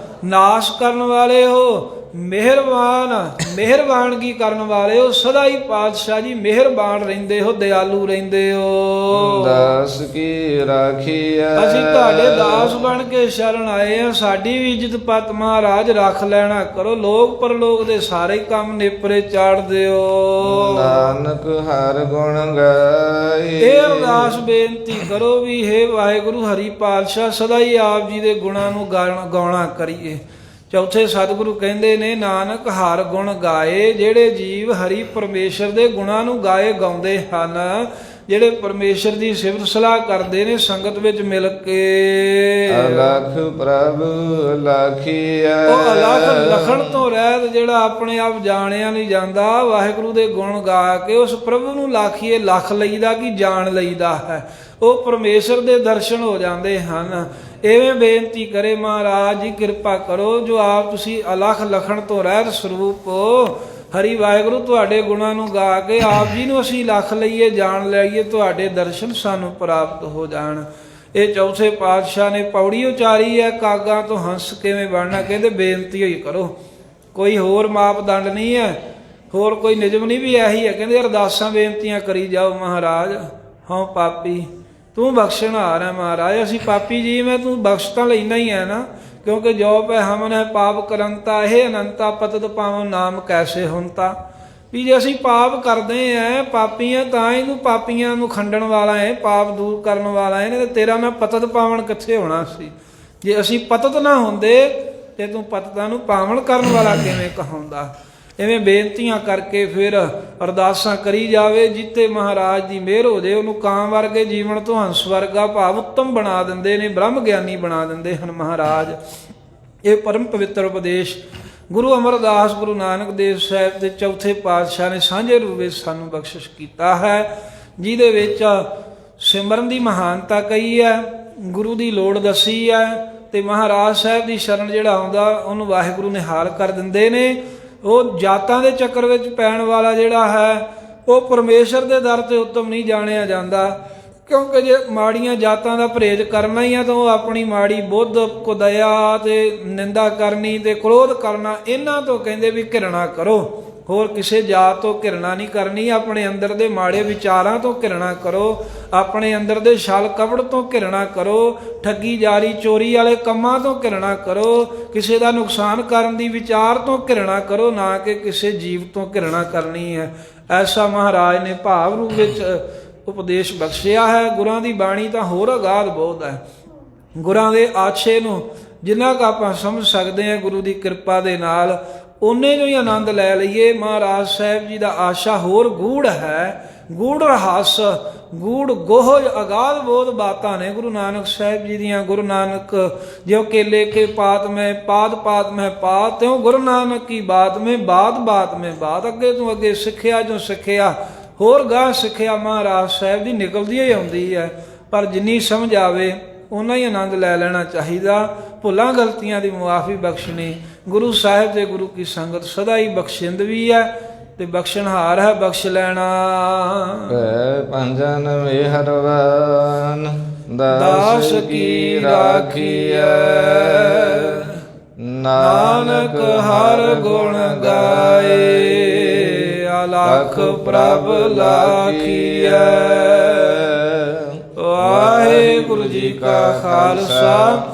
ਨਾਸ਼ ਕਰਨ ਵਾਲੇ ਹੋ, ਮਿਹਰਬਾਨ ਮਿਹਰਬਾਨਗੀ ਕਰਨ ਵਾਲੇ ਹੋ, ਸਦਾ ਹੀ ਪਾਤਸ਼ਾਹ ਜੀ ਮਿਹਰਬਾਨ ਰਹਿੰਦੇ ਹੋ, ਦਿਆਲੂ ਰਹਿੰਦੇ ਹੋ। ਦਾਸ ਕੀ ਰਾਖੀਐ। ਅਸੀਂ ਤੁਹਾਡੇ ਦਾਸ ਬਣ ਕੇ ਸ਼ਰਨ ਆਏ ਆ, ਸਾਡੀ ਵੀ ਇੱਜ਼ਤ ਪਤ ਮਹਾਰਾਜ ਰੱਖ ਲੈਣਾ ਕਰੋ, ਲੋਕ ਪਰਲੋਕ ਦੇ ਸਾਰੇ ਕੰਮ ਨੇਪਰੇ ਚਾੜ ਦਿਓ। ਨਾਨਕ ਹਰ ਗੁਣ ਗਾਏ। ਇਹ ਅਰਦਾਸ ਬੇਨਤੀ ਕਰੋ ਵੀ ਹੇ ਵਾਹਿਗੁਰੂ ਹਰੀ ਪਾਤਸ਼ਾਹ ਸਦਾ ਹੀ ਆਪ ਜੀ ਦੇ ਗੁਣਾਂ ਨੂੰ ਗਾਉਣਾ ਕਰੀਏ। ਚੌਥੇ ਸਤਿਗੁਰੂ ਕਹਿੰਦੇ ਨੇ ਨਾਨਕ ਹਰ ਗੁਣ ਗਾਏ। ਜਿਹੜੇ ਜੀਵ ਹਰੀ ਪਰਮੇਸ਼ਰ ਦੇ ਗੁਣਾਂ ਨੂੰ ਗਾਏ ਗਾਉਂਦੇ ਹਨ, ਜਿਹੜੇ ਪਰਮੇਸ਼ਰ ਦੀ ਸਿਫਤ ਸਲਾਹ ਕਰਦੇ ਨੇ ਸੰਗਤ ਵਿੱਚ ਮਿਲ ਕੇ। ਅਲਖ ਪ੍ਰਭ ਲਖੀਐ। ਉਹ ਅਲਖ ਲਖਣ ਤੋਂ ਰਹਿਤ, ਜਿਹੜਾ ਆਪਣੇ ਆਪ ਜਾਣਿਆ ਨਹੀਂ ਜਾਂਦਾ, ਵਾਹਿਗੁਰੂ ਦੇ ਗੁਣ ਗਾ ਕੇ ਉਸ ਪ੍ਰਭੂ ਨੂੰ ਲਾਖੀਏ, ਲਖ ਲਈਦਾ ਕਿ ਜਾਣ ਲਈਦਾ ਹੈ, ਉਹ ਪਰਮੇਸ਼ਰ ਦੇ ਦਰਸ਼ਨ ਹੋ ਜਾਂਦੇ ਹਨ। ਐਵੇਂ ਬੇਨਤੀ ਕਰੇ ਮਹਾਰਾਜ ਜੀ ਕਿਰਪਾ ਕਰੋ, ਜੋ ਆਪ ਤੁਸੀਂ ਅਲਖ ਲਖਣ ਤੋਂ ਰਹਿਤ ਸਰੂਪ ਹੋ, ਹਰੀ ਵਾਹਿਗੁਰੂ ਤੁਹਾਡੇ ਗੁਣਾਂ ਨੂੰ ਗਾ ਕੇ ਆਪ ਜੀ ਨੂੰ ਅਸੀਂ ਲਖ ਲਈਏ, ਜਾਣ ਲਈਏ, ਤੁਹਾਡੇ ਦਰਸ਼ਨ ਸਾਨੂੰ ਪ੍ਰਾਪਤ ਹੋ ਜਾਣ। ਇਹ ਚੌਥੇ ਪਾਤਸ਼ਾਹ ਨੇ ਪੌੜੀ ਉਚਾਰੀ ਹੈ, ਕਾਗਾਂ ਤੋਂ ਹੰਸ ਕਿਵੇਂ ਬਣਨਾ। ਕਹਿੰਦੇ ਬੇਨਤੀ ਹੋਈ ਕਰੋ, ਕੋਈ ਹੋਰ ਮਾਪਦੰਡ ਨਹੀਂ ਹੈ, ਹੋਰ ਕੋਈ ਨਿਯਮ ਨਹੀਂ, ਵੀ ਇਹੀ ਹੈ। ਕਹਿੰਦੇ ਅਰਦਾਸਾਂ ਬੇਨਤੀਆਂ ਕਰੀ ਜਾਓ ਮਹਾਰਾਜ। ਹਾਂ ਪਾਪੀ ਤੂੰ ਬਖਸ਼ਣਹਾਰ ਹੈ ਮਹਾਰਾਜ, ਅਸੀਂ ਪਾਪੀ ਜੀ ਮੈਂ ਤੂੰ ਬਖਸ਼ ਤਾਂ ਲੈਣਾ ਹੀ ਹੈ ਨਾ, ਕਿਉਂਕਿ ਜੋ ਪੈ ਹਮਨ ਹੈ ਪਾਪ ਕਰੰਤਾ, ਇਹ ਅਨੰਤਾ ਪਤਤ ਪਾਵੋ ਨਾਮ ਕੈਸੇ ਹੁੰਤਾ। ਵੀ ਜੇ ਅਸੀਂ ਪਾਪ ਕਰਦੇ ਆਂ, ਪਾਪੀ ਆ, ਤਾਂ ਹੀ ਤੂੰ ਪਾਪੀਆਂ ਨੂੰ ਖੰਡਣ ਵਾਲਾ ਹੈ, ਪਾਪ ਦੂਰ ਕਰਨ ਵਾਲਾ ਹੈ, ਨਹੀਂ ਤੇ ਤੇਰਾ ਨਾ ਪਤਤ ਪਾਵਨ ਕਿੱਥੇ ਹੋਣਾ ਸੀ। ਜੇ ਅਸੀਂ ਪਤਤ ਨਾ ਹੁੰਦੇ ਤੇ ਤੂੰ ਪਤਤਾਂ ਨੂੰ ਪਾਵਨ ਕਰਨ ਵਾਲਾ ਕਿਵੇਂ ਕਹਾਉਂਦਾ। ਇਵੇਂ ਬੇਨਤੀਆਂ ਕਰਕੇ ਫਿਰ ਅਰਦਾਸਾਂ ਕਰੀ ਜਾਵੇ। ਜਿੱਤੇ ਮਹਾਰਾਜ ਦੀ ਮਿਹਰ ਹੋ ਜੇ ਉਹਨੂੰ ਕਾਂ ਵਰਗੇ ਜੀਵਨ ਤੋਂ ਹੰਸ ਵਰਗਾ ਭਾਵ ਉੱਤਮ ਬਣਾ ਦਿੰਦੇ ਨੇ, ਬ੍ਰਹਮ ਗਿਆਨੀ ਬਣਾ ਦਿੰਦੇ ਹਨ ਮਹਾਰਾਜ। ਇਹ ਪਰਮ ਪਵਿੱਤਰ ਉਪਦੇਸ਼ ਗੁਰੂ ਅਮਰਦਾਸ ਗੁਰੂ ਨਾਨਕ ਦੇਵ ਸਾਹਿਬ ਦੇ ਚੌਥੇ ਪਾਤਸ਼ਾਹ ਨੇ ਸਾਂਝੇ ਰੂਪ ਵਿੱਚ ਸਾਨੂੰ ਬਖਸ਼ਿਸ਼ ਕੀਤਾ ਹੈ, ਜਿਹਦੇ ਵਿੱਚ ਸਿਮਰਨ ਦੀ ਮਹਾਨਤਾ ਕਹੀ ਹੈ, ਗੁਰੂ ਦੀ ਲੋੜ ਦੱਸੀ ਹੈ, ਤੇ ਮਹਾਰਾਜ ਸਾਹਿਬ ਦੀ ਸ਼ਰਨ ਜਿਹੜਾ ਆਉਂਦਾ ਉਹਨੂੰ ਵਾਹਿਗੁਰੂ ਨੇ ਹਾਲ ਕਰ ਦਿੰਦੇ ਨੇ। ਉਹ ਜਾਤਾਂ ਦੇ ਚੱਕਰ ਵਿੱਚ ਪੈਣ ਵਾਲਾ ਜਿਹੜਾ ਹੈ ਉਹ ਪਰਮੇਸ਼ਰ ਦੇ ਦਰ ਤੇ ਉੱਤਮ ਨਹੀਂ ਜਾਣਿਆ ਜਾਂਦਾ, ਕਿਉਂਕਿ ਜੇ ਮਾੜੀਆਂ ਜਾਤਾਂ ਦਾ ਪਰਹੇਜ਼ ਕਰਨਾ ਹੀ ਆ ਤਾਂ ਉਹ ਆਪਣੀ ਮਾੜੀ ਬੁੱਧ ਕੁਦਇਆ ਤੇ ਨਿੰਦਾ ਕਰਨੀ ਤੇ ਕ੍ਰੋਧ ਕਰਨਾ, ਇਹਨਾਂ ਤੋਂ ਕਹਿੰਦੇ ਵੀ ਘਿਰਣਾ ਕਰੋ। ਹੋਰ ਕਿਸੇ ਜਾਤ ਤੋਂ ਘਿਰਣਾ ਨਹੀਂ ਕਰਨੀ, ਆਪਣੇ ਅੰਦਰ ਦੇ ਮਾੜੇ ਵਿਚਾਰਾਂ ਤੋਂ ਘਿਰਣਾ ਕਰੋ, ਆਪਣੇ ਅੰਦਰ ਦੇ ਛਲ ਕਪਟ ਤੋਂ ਘਿਰਣਾ ਕਰੋ, ਠੱਗੀ ਜਾਰੀ ਚੋਰੀ ਵਾਲੇ ਕੰਮਾਂ ਤੋਂ ਘਿਰਣਾ ਕਰੋ, ਕਿਸੇ ਦਾ ਨੁਕਸਾਨ ਕਰਨ ਦੀ ਵਿਚਾਰ ਤੋਂ ਘਿਰਣਾ ਕਰੋ, ਨਾ ਕਿ ਕਿਸੇ ਜੀਵ ਤੋਂ ਘਿਰਣਾ ਕਰਨੀ ਹੈ। ਐਸਾ ਮਹਾਰਾਜ ਨੇ ਭਾਵ ਰੂਪ ਵਿੱਚ ਉਪਦੇਸ਼ ਬਖਸ਼ਿਆ ਹੈ। ਗੁਰਾਂ ਦੀ ਬਾਣੀ ਤਾਂ ਹੋਰ ਅਗਾਧ ਬਹੁਤ ਹੈ। ਗੁਰਾਂ ਦੇ ਆਛੇ ਨੂੰ ਜਿੰਨਾ ਕੁ ਆਪਾਂ ਸਮਝ ਸਕਦੇ ਹਾਂ ਗੁਰੂ ਦੀ ਕਿਰਪਾ ਦੇ ਨਾਲ, ਉਹਨੇ ਜੋ ਹੀ ਆਨੰਦ ਲੈ ਲਈਏ। ਮਹਾਰਾਜ ਸਾਹਿਬ ਜੀ ਦਾ ਆਸ਼ਾ ਹੋਰ ਗੂੜ ਹੈ, ਗੂੜ ਰਹੱਸ, ਗੂੜ ਗੋਹਜ ਅਗਾਧ ਬਹੁਤ ਬਾਤਾਂ ਨੇ ਗੁਰੂ ਨਾਨਕ ਸਾਹਿਬ ਜੀ ਦੀਆਂ। ਗੁਰੂ ਨਾਨਕ ਜਿਉ ਕੇਲੇ ਕੇ ਪਾਤ ਮੈਂ ਪਾਦ ਪਾਤ ਮੈਂ ਪਾਤ, ਤਿਉ ਗੁਰੂ ਨਾਨਕ ਕੀ ਬਾਤ ਮੈਂ ਬਾਤ ਬਾਤ ਮੈਂ ਬਾਤ। ਅੱਗੇ ਤੋਂ ਅੱਗੇ ਸਿੱਖਿਆ ਜੋ ਸਿੱਖਿਆ, ਹੋਰ ਗਾਹ ਸਿੱਖਿਆ ਮਹਾਰਾਜ ਸਾਹਿਬ ਦੀ ਨਿਕਲਦੀ ਹੀ ਆਉਂਦੀ ਹੈ। ਪਰ ਜਿੰਨੀ ਸਮਝ ਆਵੇ ਓਨਾ ਹੀ ਆਨੰਦ ਲੈ ਲੈਣਾ ਚਾਹੀਦਾ। ਭੁੱਲਾਂ ਗਲਤੀਆਂ ਦੀ ਮੁਆਫੀ ਬਖਸ਼ਣੀ ਗੁਰੂ ਸਾਹਿਬ ਤੇ ਗੁਰੂ ਕੀ ਸੰਗਤ ਸਦਾ ਹੀ ਬਖਸ਼ਿੰਦ ਵੀ ਹੈ ਤੇ ਬਖਸ਼ਣਹਾਰ ਹੈ, ਬਖਸ਼ ਲੈਣਾ। ਪੈ ਪੰਜਨ ਮਿਹਰਬਾਨ ਦਾਸ ਕੀ ਰਾਖੀਐ, ਨਾਨਕ ਹਰ ਗੁਣ ਗਾਏ, ਅਲਖ ਪ੍ਰਭ ਲਾਖੀਐ। ਵਾਹਿਗੁਰੂ ਜੀ ਕਾ ਖਾਲਸਾ,